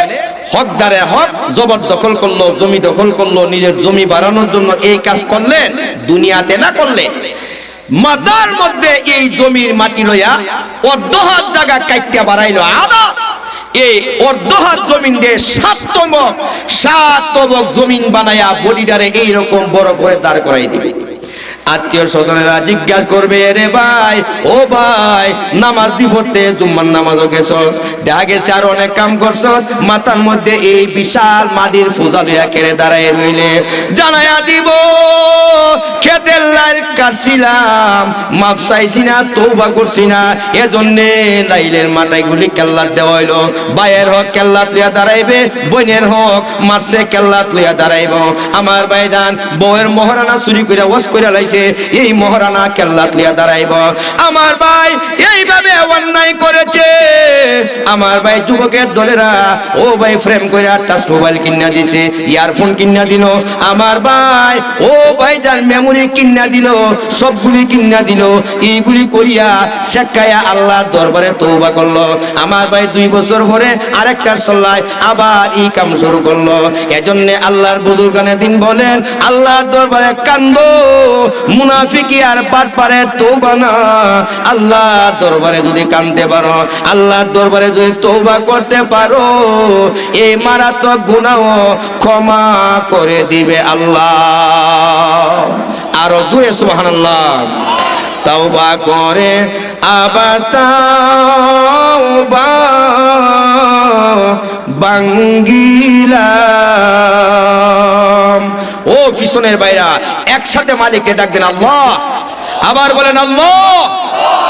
হকদারে হক জবরদখল করলো জমি দখল করলো নিজের জমি বাড়ানোর জন্য এই কাজ করলেন দুনিয়াতে না করলে মাদার মধ্যে এই জমির মাটি লইয়া অর্ধ হাত জায়গা কাইটটা বাড়াইলো আবার এই অর্ধহাত জমিন দিয়ে 7 তবক জমিন বানায়া বডিটারে এইরকম বড় করে দাঁড় করাই দিবে। আত্মীয় স্বজনেরা জিজ্ঞাসা করবে, রে ভাই, ও ভাই, নামাজ দি পড়তে জুম্মার নামাজও গেছস, দেখা গেছে আর অনেক কাম করছস, মাথার মধ্যে এই বিশাল মাটির ফুজা লইয়া কেড়ে দাঁড়ায় রইলে জানায়া দিব, খেতের লাইল কাটছিলাম, মাপ চাইছি না, তওবা করছি না, এজন্যে লাইলের মাথায় গুলি কেল্লাত দেওয়া হইলো। ভাইয়ের হক কেল্লাত লইয়া দাঁড়াইবে, বোনের হক মারছে কেল্লাত লইয়া দাঁড়াইব। আমার ভাইজান বউয়ের মহারানা চুরি করে ওয়াজ করে লাইছে, এই মহারানা কেল্লাত লইয়া দাঁড়াইব। আমার ভাই এইভাবে অন্যায় করেছে। আমার ভাই যুবকের দলেরা, ও ভাই ফ্রেম করে টাচ মোবাইল কিনা দিছে, ইয়ারফোন কিনা দিল। আমার ভাই, ও ভাই যার মেমোরি কিনা দিল, সবগুলি কিনা দিল। এইগুলি করিয়া শেখায়া আল্লাহর দরবারে তওবা করলো। আমার ভাই 2 বছর পরে আরেকটার সল্লায় আবার এই কাম শুরু করলো। এজন্য আল্লাহর বুজুর্গানে দিন বলেন, আল্লাহর দরবারে কান্দো, মুনাফিকি আর বাটপারের তওবা না। আল্লাহর দরবারে যদি কাঁদতে পারো, আল্লাহর দরবারে যদি তওবা করতে পারো, এই মারাত্মক গুনাহ ক্ষমা করে দিবে আল্লাহ। আরো জোরে সুবহানাল্লাহ। তওবা করে আবার তওবা বাঙ্গিলাম। ও পিছনের ভাইরা, একসাথে মালিককে ডাক দেন আল্লাহ, আবার বলেন আল্লাহ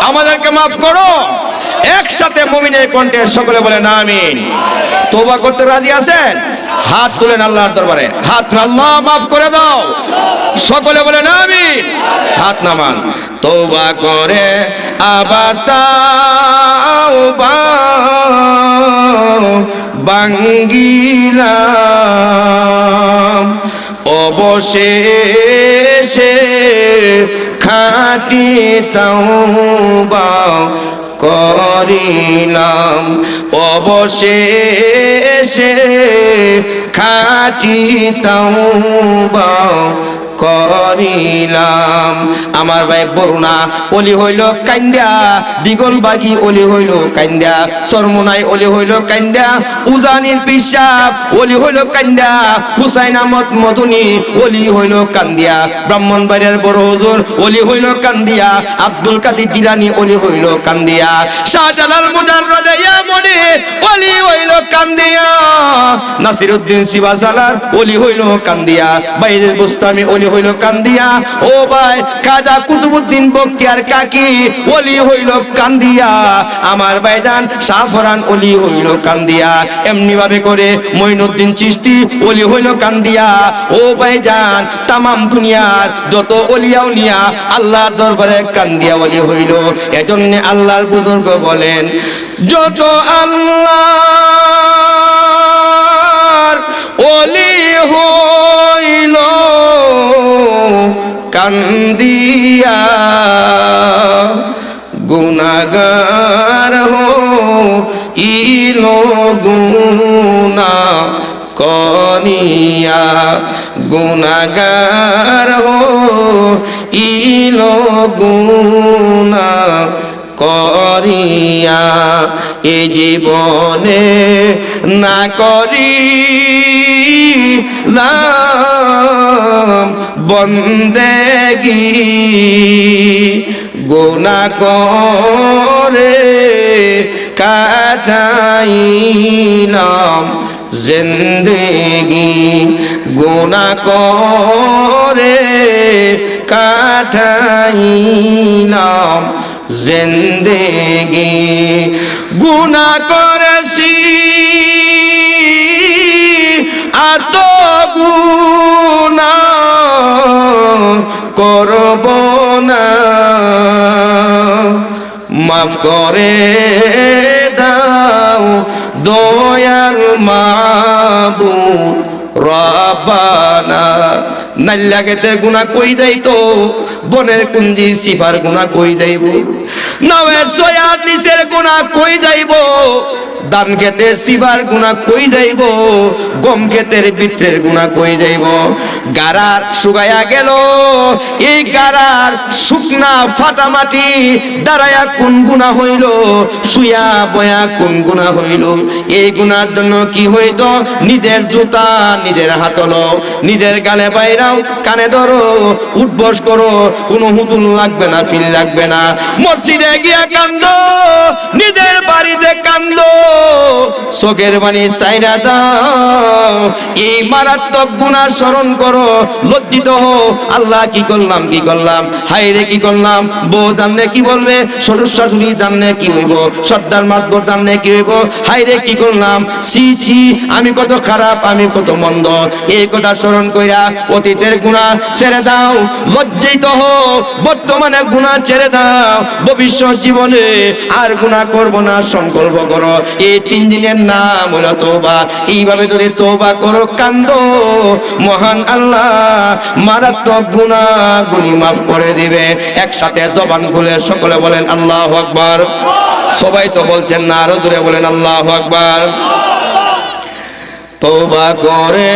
আমাদেরকে মাফ করো। একসাথে মুমিনের কণ্ঠে সকলে বলেন আমিন। তওবা করতে রাজি আছেন? হাত তুলেন আল্লাহর দরবারে, হাত, আল্লাহ মাফ করে দাও। সকলে বলেন আমিন। হাত নামান। তওবা করে আবার তওবা বাঙ্গিলাম, অবশেষে খাঁটি তওবা করিলাম, অবশেষে খাঁটি তওবা করিলাম। আমার ভাই বরুণা অলি হইল কান্দা, দিগল বাগি অলি হইল কান্দা, সরমুনাই অলি হইল কান্দা, উজানির পিসাব অলি হইল কান্দা, হুসাইন আহমদ মদনী অলি হইল কান্দিয়া, ব্রাহ্মণবাড়িয়ার বড় হুজুর অলি হইল কান্দিয়া, আব্দুল কাদের জিলানী অলি হইল কান্দিয়া, শাহজালাল মুজাররদ ইয়ামনি অলি হইল কান্দিয়া, নাসিরউদ্দিন সিবাসালার অলি হইল কান্দিয়া, বাইরের বুস্তামি অলি হইল কান্দিয়া। ও ভাই খাজা কুতুবউদ্দিন বখতিয়ার কাকি অলি হইল কান্দিয়া। আমার ভাইজান শাহফরান অলি হইল কান্দিয়া। এমনি ভাবে করে মঈনুদ্দিন চিশতি অলি হইল কান্দিয়া। ও ভাইজান তামাম দুনিয়ার যত অলিয়া উলিয়া আল্লাহর দরবারে কান্দিয়া অলি হইল। এজন্য আল্লাহর বুজুর্গ বলেন, যত আল্লাহর অলি হইল কান্দিয়া, গুনাহগার হইল গুনাহ করিয়া, গুনাহগার হইল গুনাহ করিয়া, এ জীবনে না করিলাম বন্দেগি, গুনাহ করে কাটাইলাম জিন্দেগি, গুনাহ করে কাটাইলাম জিন্দেগি, গুনাহ করেছি আর তো গুনাহ করব না, মাফ করে দাও দয়ার মাবুদ রব্বানা। নাল্লা গেতে গুনাহ কই যাইতো, বনের কুঞ্জির সিফার গুনাহ কই যাইব, নাওয়ের সয়াদ নিচের গুনাহ কই যাইব, ধান ক্ষেতের সিবার গুণা কই যাইব, গম ক্ষেতের বিত্রের গুণা কই যাইব। গারার শুকায়া গেল, এই গারার শুকনা ফাটা মাটি দাঁড়ায়া কোন গুণা হইল, শুয়া বয়া কোন গুণা হইল। এই গুণার জন্য কি হইতো, নিজের জুতা নিজের হাত হলো, নিজের গালে বাইরাও, কানে ধরো, উঠবস করো, কোনো হুতুন লাগবে না, ফিল লাগবে না। মসজিদে গিয়া কান্দো, নিজের বাড়িতে কান্দো, চোখের পানি চাইরা দাও। এই মারাত্মক গুনাহ স্মরণ করো, লজ্জিত হো, আল্লাহ কি করলাম, কি করলাম, হায় রে কি করলাম। বউ জানলে কি বলবে, শ্বশুর শাশুড়ি জানলে কি হইব, সর্দার মাতবর জানলে কি হইব, হায় রে কি করলাম, ছি ছি, আমি কত খারাপ, আমি কত মন্দ। এই কথা স্মরণ কইরা অতীতের গুনাহ ছেড়ে দাও, লজ্জিত হো, বর্তমানে গুনাহ ছেড়ে দাও, ভবিষ্যৎ জীবনে আর গুনাহ করব না সংকল্প করো। এই 3 দিনের নাম হলো তওবা। এইভাবে যদি তওবা করো, কান্দো, মহান আল্লাহ মারাত্মক গুনাহগুলি মাফ করে দিবে। একসাথে জবান খুলে সকলে বলেন আল্লাহু আকবার। সবাই তো বলছেন না, আরো জোরে বলেন আল্লাহু আকবার। তওবা করে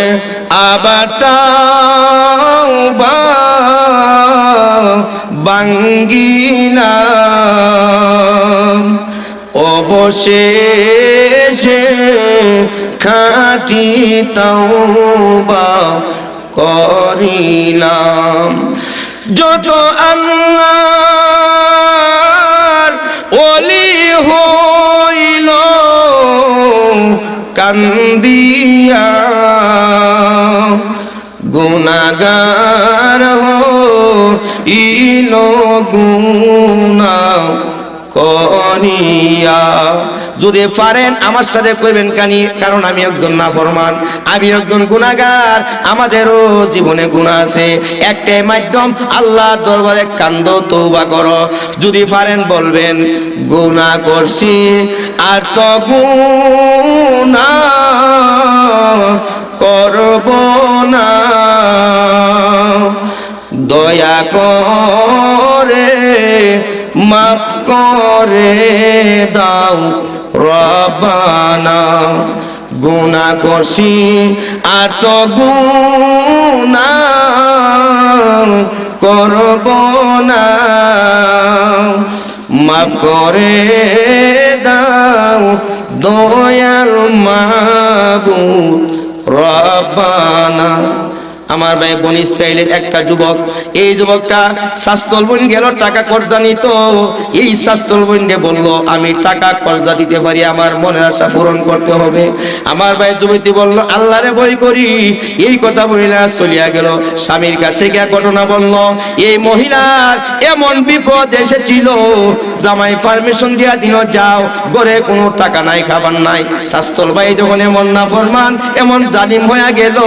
আবার তাওবা ভাঙ্গিলাম, অবশেষে খাঁটি তওবা করিলাম। যত আল্লাহর ওলি হইল কান্দিয়া, গুনাহগার হইল গুনাহ করিয়া। যদি পারেন আমার সাথে কইবেন কানি, কারণ আমি একজন নাফরমান, আমি একজন গুনাহগার, আমাদেরও জীবনে গুনাহ আছে। একটাই মাধ্যম, আল্লাহর দরবারে কান্দো, তওবা করো। যদি পারেন বলবেন, গুনাহ করছি আর তো গুনাহ করব না, দয়া করে মাফ করে দাও রব্বানা। গুনাহ করছি আর তো গুনাহ করব না, মাফ করে দাও দয়াল মাবুদ রব্বানা। আমার ভাই বনি ইসরাইলের একটা যুবক, এই যুবকটা শাস্তল বোন গেল টাকা কর্জা নিত। এই শাস্তল বোনকে বললো, আমি টাকা কর্জা দিতে পারি, আমার মনের আশা পূরণ করতে হবে। আমার ভাই যুবতী বলল, আল্লাহরে ভয় করি। এই কথা বলিলা চলিয়া গেল, স্বামীর কাছে গিয়া ঘটনা বলল। এই মহিলার এমন বিপদ এসেছিল, জামাই পারমিশন দিয়া দিল, যাও, ঘরে কোনো টাকা নাই, খাবার নাই। শাস্তল ভাই যখন এমন নাফরমান, এমন জালিম হয়ে গেল,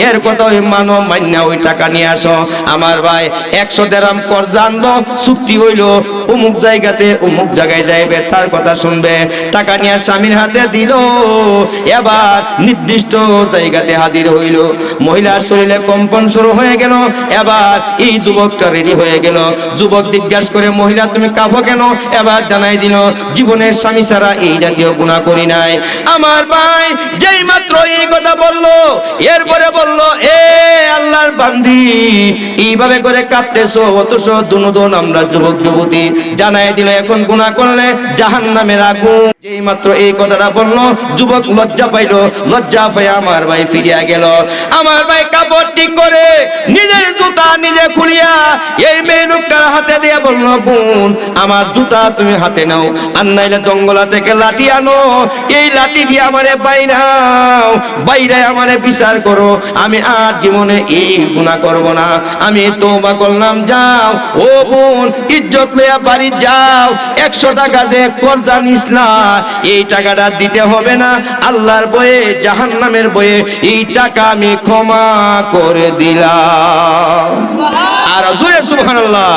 এর কথা মানো, মান্না ওই টাকা নিয়ে আসো। আমার ভাই 100 দিরহাম কর্জা আনলো, চুক্তি হইলো, অমুক জায়গাতে অমুক জায়গায় যাইবে, তার কথা শুনবে। টাকা নিয়ে স্বামীর হাতে দিল, এবার নির্দিষ্ট জায়গাতে হাজির হইল। মহিলার শরীরে কম্পন শুরু হয়ে গেল। এবার এই যুবকটা রেডি হয়ে গেল। যুবক জিজ্ঞাসা করে, মহিলা তুমি কাঁপো কেন? এবার জানাই দিল, জীবনের স্বামী ছাড়া এই জাতীয় গুনাহ করি নাই। আমার ভাই যেই মাত্র এই কথা বললো, এরপরে বললো, এ আল্লাহর বান্দি, এইভাবে করে কাঁদতেছো, অথচ দুনুদন আমরা যুবক যুবতী। জানাই দিল, এখন গুনাহ করলে জাহান্নামের আগুন। যেই মাত্র এই কথাটা বললো, যুবক লজ্জা পাইল। লজ্জা পাই আমার ভাই ফিরিয়া গেল। আমার ভাই কাপড় ঠিক করে নিজের জুতা নিজে খুলিয়া এই মেয়ে লোকটার হাতে দিয়ে বলল, বোন, আমার জুতা তুমি হাতে নাও, আর নাইলে জঙ্গলা থেকে লাঠি আনো, এই লাঠি দিয়ে আমারে বাইরাও, বাইরে আমারে বিচার করো। আমি আর জীবনে এই গুনাহ করব না, আমি তওবা করলাম। যাও ও বোন, ইজ্জত লইয়া বাড়ি যাও। 100 টাকা যে কর্জা নিসলা, এই টাকাটা দিতে হবে না। আল্লাহর ভয়ে, জাহান্নামের ভয়ে এই টাকা আমি ক্ষমা করে দিলাম। আর জোরে সুবহানাল্লাহ।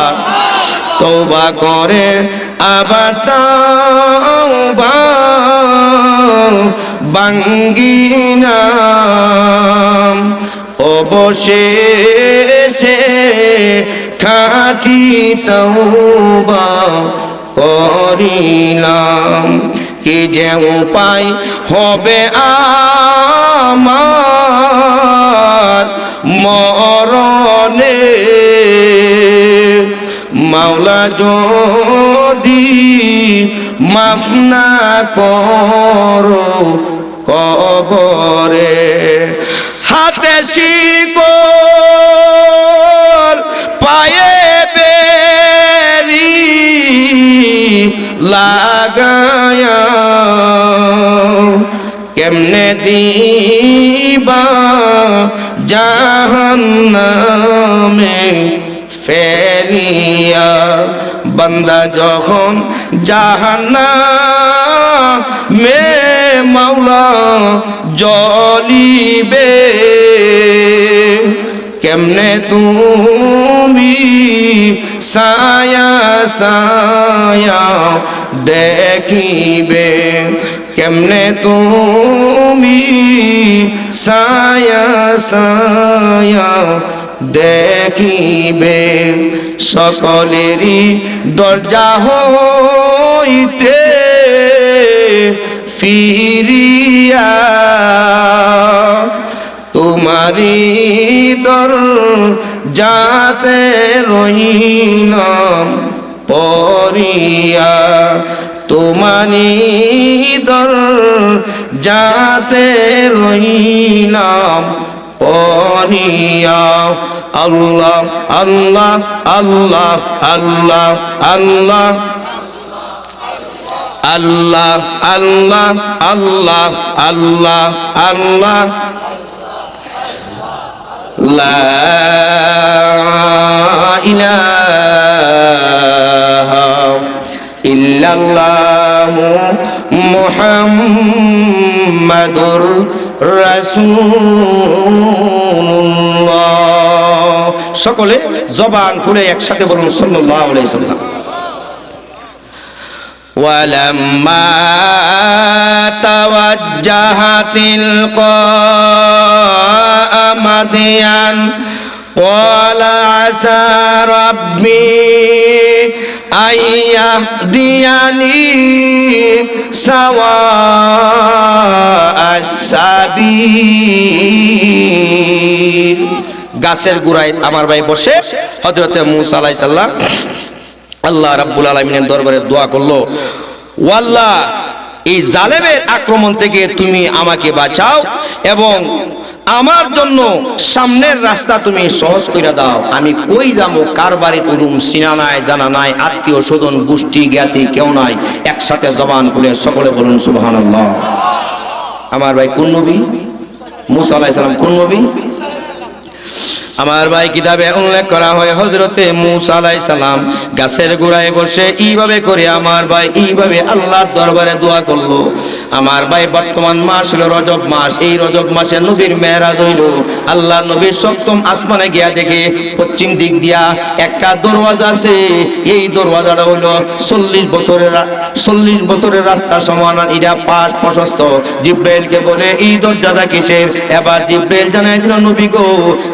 তওবা করে আবার তওবা ভাঙ্গিলাম, অবশেষে খাঁটি তওবা করিলাম। কি যে উপায় হবে আমার মরণে, মাওলা যদি মাফ না করো কবরে। হাতে শিকল পায়ে বেরি লাগায়া কেমনে দিবা জাহান্নামে ফেলিয়া। বান্দা যখন জাহান্নামে মাওলা জ্বলিবে, কেমনে তুমি সায়া সায়া দেখিবে, কেমনে তুমি সায়া সায়া দেখিবে। সকলেরই দরজা হইতে ফিরিয়া তোমারি দরজাতে রইলাম পরিয়া, তোমারি দরজাতে রইলাম পরিয়া। আল্লাহ আল্লাহ আল্লাহ আল্লাহ আল্লাহ আল্লাহ আল্লাহ আল্লাহ আল্লাহ আল্লাহ লা ইলাহা ইল্লাল্লাহু মুহাম্মাদুর রাসূলুল্লাহ। সকলে জবান খুলে একসাথে বলুন সাল্লাল্লাহু আলাইহি সাল্লাম। ওয়ালাম্মা তাওয়াজ্জাহা তিলকা মাদিয়ান ক্বালা আসা রাব্বি আইয়াহদিয়ানি সাওয়া'আস সাবিল। গাছের গোড়ায় আমার ভাই বসে হযরতে মূসা আলাইহিস সালাম আল্লাহ রাব্বুল আলামিনের দরবারে দোয়া করলো, ও আল্লাহ, এই জালেমের আক্রমণ থেকে তুমি আমাকে বাঁচাও এবং আমার জন্য সামনের রাস্তা তুমি সহজ করে দাও। আমি কই যাবো, কার বাড়ি তুলুম, চিনা নাই জানা নাই, আত্মীয় স্বজন গোষ্ঠী জ্ঞাতি কেউ নাই। একসাথে জবান খুলে সকলে বলুন সুবহানাল্লাহ। আমার ভাই কোন নবী? মূসা আলাইহিস সালাম কোন নবী? আমার ভাই কিতাবে উল্লেখ করা হয় হযরতে মূসা আলাইহিস সালাম গাছের গোড়ায় বসে এইভাবে করে আমার ভাই এইভাবে আল্লাহর দরবারে দোয়া করলো। আমার ভাই বর্তমান মাস হলো রজব মাস। এই রজব মাসে নবীর মেরাজ হইল। আল্লাহ নবীর সপ্তম আসমানে গিয়া দেখে পশ্চিম দিক দিয়া একটা দরওয়াজা আছে। এই দরওয়াজাটা হলো 40 বছরের রাস্তা সমান। এটা পাশ প্রশস্ত। জিব্রাইলকে বলে এই দরজাটা কিসের? এবার জিব্রাইল জানাই দিল, নবী গো,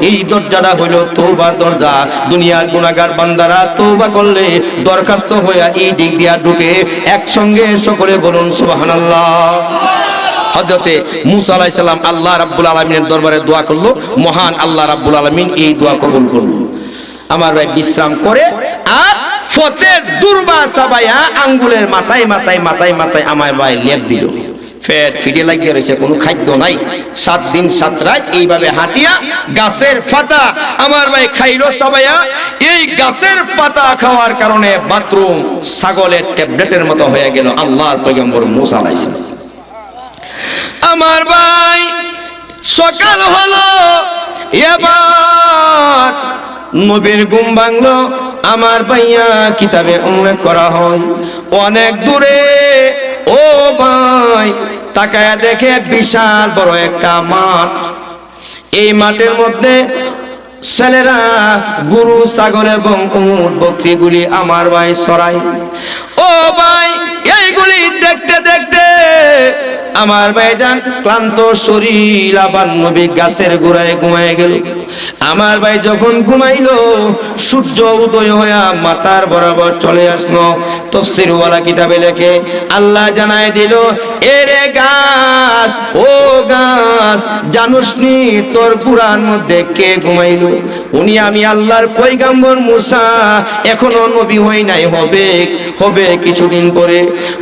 এই দরজাটা হলো তওবার দরজা। দুনিয়ার গুনাহগার বান্দারা তওবা করলে দরখাস্ত হয়ে এই দিক দিয়া ঢুকে। একসঙ্গে সকলে বলুন সুবহানাল্লাহ। হযরতে মূসা আলাইহিস সালাম আল্লাহ রাব্বুল আলামিনের দরবারে দোয়া করলো। মহান আল্লাহ রাব্বুল আলামিন এই দোয়া কবুল করলো। আমার ভাই বিশ্রাম করে আর ফতের দুর্বা সাবায়া আঙ্গুলের মাথায় মাথায় মাথায় মাথায় আমার ভাই লেপ দিল। পেট ফিরে লাগিয়ে রয়েছে, কোনো খাদ্য নাই। 7 দিন 7 রাত এইভাবে হাঁটিয়া গাছের পাতা আমার ভাই খাইলো সাবায়া। এই গাছের পাতা খাওয়ার কারণে বাথরুম ছাগলের ট্যাবলেটের মতো হয়ে গেল আল্লাহর পয়গম্বর মূসা আলাইহিস সালাম। আমার ভাই সকাল হলো, এবার নবীর ঘুম ভাঙলো। আমার ভাইয়া কিতাবে উল্লেখ করা হয় অনেক দূরে, ও ভাই তাকায়া দেখে বিশাল বড় একটা মাঠ। এই মাঠের মধ্যে ছেলেরা গরু ছাগল এবং উট বকরিগুলি আমার ভাই চড়াই। ও ভাই এইগুলি দেখতে দেখতে আমার ভাইজান ক্লান্ত শরীর আবার নবী গাছের গোড়ায় ঘুমায় গেল। আমার ভাই যখন ঘুমাইলো সূর্য উদয় হয়ে মাথার বরাবর চলে আসলো। তাফসীরওয়ালা কিতাবে লেখে আল্লাহ জানায় দিল, এরে গাছ, ও গাছ, জানোসনি তোর গুড়ার মধ্যে কে ঘুমাইলো? উনি আমি আল্লাহর পয়গম্বর মুসা, এখনো নবী হই নাই, হবে কিছুদিন পরে।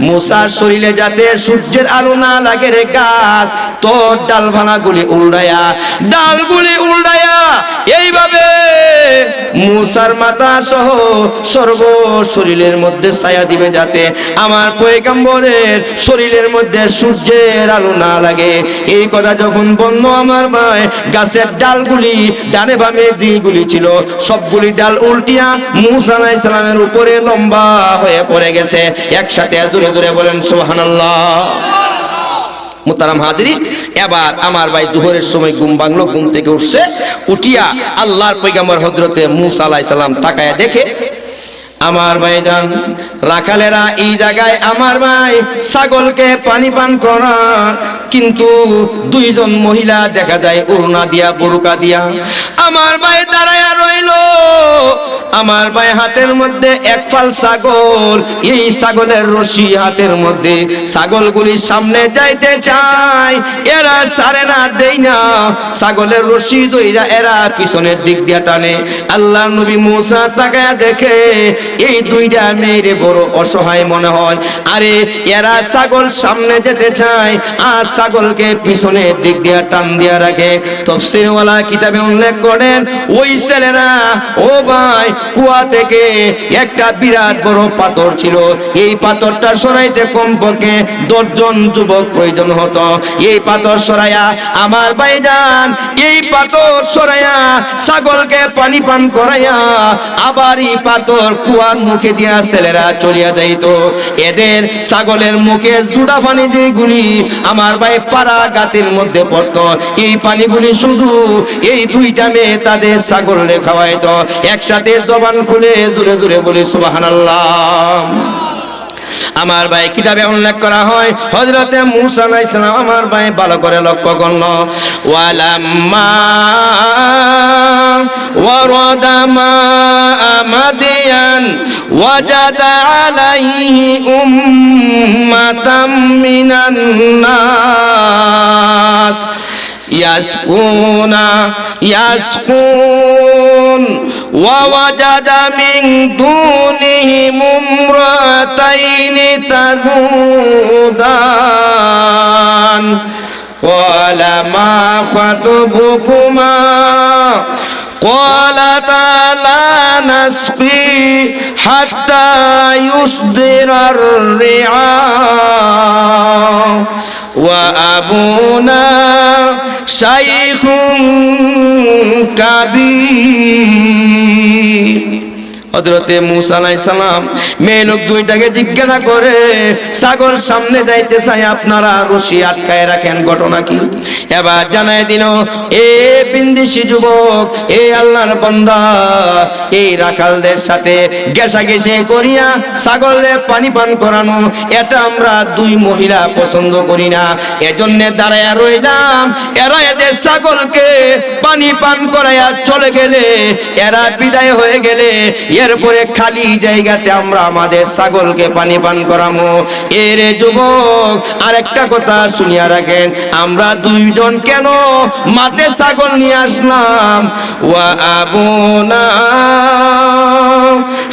মুসার শরীরে যাতে সূর্যের আলো না লাগে রে গাছ, তোর ডালগুলি উল্টায়া এইভাবে মুসার মাথা সহ সর্ব শরীরের মধ্যে ছায়া দিবে, যাতে আমার পয়গম্বরের শরীরের মধ্যে সূর্যের আলো না লাগে। এই কথা যখন বলল আমার ভাই, গাছের ডালগুলি ডানে বামে যেগুলি ছিল সবগুলি ডাল উল্টিয়া মুসা আলাইহিস সালামের উপরে লম্বা হয়ে পড়ে গেছে। একসাথে দূরে দূরে বলেন সুবহানাল্লাহ। মুহতারাম হাজিরিন, এবার আমার ভাই জোহরের সময় ঘুম ভাঙলো, ঘুম থেকে উঠছে, উঠিয়া আল্লাহর পয়গম্বর হযরতে মুসা আলাইহিস সালাম তাকায়া দেখে আমার ভাইজান রাখালেরা এই জায়গায় আমার ভাই ছাগলকে পানি পান করা, কিন্তু দুইজন মহিলা দেখা যায় ওড়না দিয়া বোরকা দিয়া আমার ভাই দাঁড়ায়া রইল। আমার ভাই হাতের মধ্যে এক ফাল ছাগল, এই ছাগলের রশি হাতের মধ্যে, ছাগলগুলি সামনে যাইতে চায়, এরা ছাড়ে না, দেই না, ছাগলের রশি ধইরা এরা পিছনের দিক দিয়া টানে। আল্লাহ নবী মুসা তাকায়া দেখে এই দুইটা মেয়েরে বড় অসহায় মনে হয়, আরে এরা ছাগল সামনে যেতে চায় আর ছাগলকে পিছনের দিক দিয়া টান দিয়া রাখে। তাফসীরওয়ালা কিতাবে উল্লেখ করেন ওই ছেলেরা, ও ভাই, কুয়া থেকে একটা বিরাট বড় পাথর ছিল, এই পাথরটা সরাইতে কমপক্ষে 10 জন যুবক প্রয়োজন হতো। এই পাথর সরাইয়া আমার ভাইজান, এই পাথর সরাইয়া ছাগলকে পানি পান করাইয়া আবার এই পাথর কুয়ার মুখে দিয়া ছেলেরা চলিয়া যাইত। এদের ছাগলের মুখে জুড়া পানি যেগুলি আমার ভাই পাড়া গাতের মধ্যে পড়তো, এই পানিগুলি শুধু এই দুইটা মেয়ে তাদের ছাগলরে খাওয়াইতো। একসাথে জবান খুলে দূরে দূরে বলি সুবহানাল্লাহ। আমার ভাই কিতাবে উল্লেখ করা হয় হযরতে মুসা আলাইহিস সালাম আমার ভাই ভালো করে লক্ষ্য করল, ওয়ালাম্মা ওয়ারাদা মাআ মাদিয়ান ওয়াজাদা আলাইহি উম্মাতাম মিনান নাস ইয়াসকুন ووجد من دونهم امرأتين تذودان قال ما خطبكما قالتا لا نسقي حتى يصدر الرعاء وأبونا شيخ كبير। হযরতে মুসা আলাইহিস সালাম মেয়ে লোক দুইটাকে জিজ্ঞাসা করে, ছাগল সামনে যাইতে চাই, আপনারা রশি আটকায় রাখেন, ঘটনা কি? এবার জানাই দিল, এ বিন্দিসি যুবক, এ আল্লাহর বান্দা, এই রাখালদের সাথে গেছাগেছি করিয়া ছাগলের পানি পান করানো, এটা আমরা দুই মহিলা পছন্দ করি না, এজন্য দাঁড়ায়া রইলাম। এরা এদের ছাগলকে পানি পান করাইয়া চলে গেলে, এরা বিদায় হয়ে গেলে, এরপরে খালি জায়গাতে আমরা আমাদের ছাগলকে পানি পান করামো। এরে যুবক, আরেকটা কথা শুনিয়া রাখেন, আমরা দুইজন কেন মাঠে ছাগল নিয়ে আসলাম? ওয়া আবুনা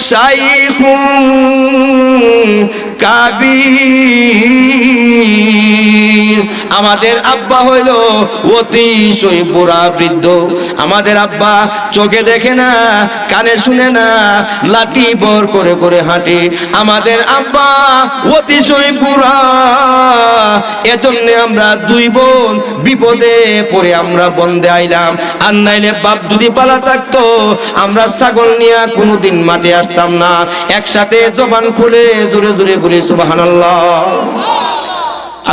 শাইখুন কাবীর, আমাদের আব্বা হইল অতিশয় বুড়া বৃদ্ধ। আমাদের আব্বা চোখে দেখে না, কানে শুনে না, লাঠি বর করে করে হাঁটে। আমাদের আব্বা অতিশয় বুড়া, এজন্য আমরা দুই বোন বিপদে পড়ে আমরা বন্দে আইলাম। আর নাইলে বাপ যদি পালা থাকতো, আমরা ছাগল নিয়ে কোনোদিন মাঠে আসতাম না। একসাথে জবান খুলে দূরে দূরে বলি সুবহানাল্লাহ।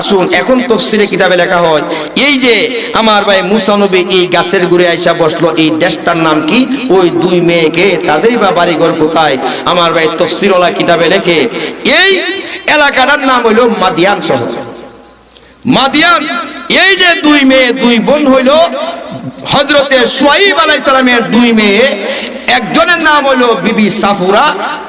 আসুন, এখন তাফসীরে কিতাবে লেখা হয়, এই যে আমার ভাই মুসা নবী এই গাছের গুড়ে আইসা বসলো, এই দেশটার নাম কি? ওই দুই মেয়েকে তাদেরই বা বাড়িঘর কোথায়? আমার ভাই তাফসীরওয়ালা কিতাবে লেখে এই এলাকাটার নাম হইল মাদিয়ান শহর। মাদিয়ান এই যে দুই মেয়ে দুই বোন হইল হযরতে শুআয়ব আলাইহিস সালামের দুই মেয়ে, একজনের নাম হলো বিবি সাফুরা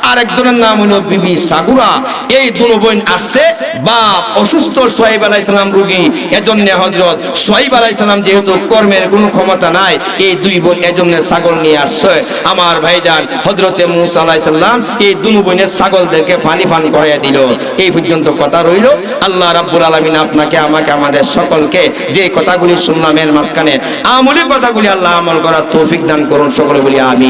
আর একজনের নাম হলো বিবি সাগুরা। এই দুই বোন আসছে, বাপ অসুস্থ, শুআয়ব আলাইহিস সালাম রোগী, এজন্য হযরত শুআয়ব আলাইহিস সালাম যেহেতু কর্মের কোনো ক্ষমতা নাই, এই দুই বোন এজন্য ছাগল নিয়ে আসছে। আমার ভাইজান হযরতে মূসা আলাইহিস সালাম এই দুই বোনের ছাগলদেরকে পানি পান করাইয়া দিল। এই পর্যন্ত কথা রইল। আল্লাহ রাব্বুল আলামিন আপনাকে আমাকে আমাদের সকলকে যে কথাগুলি শুনলাম এর মাঝখানে আমলি কথাগুলি আল্লাহ আমল করার তৌফিক দান করুন, সকলে বলি আমিন।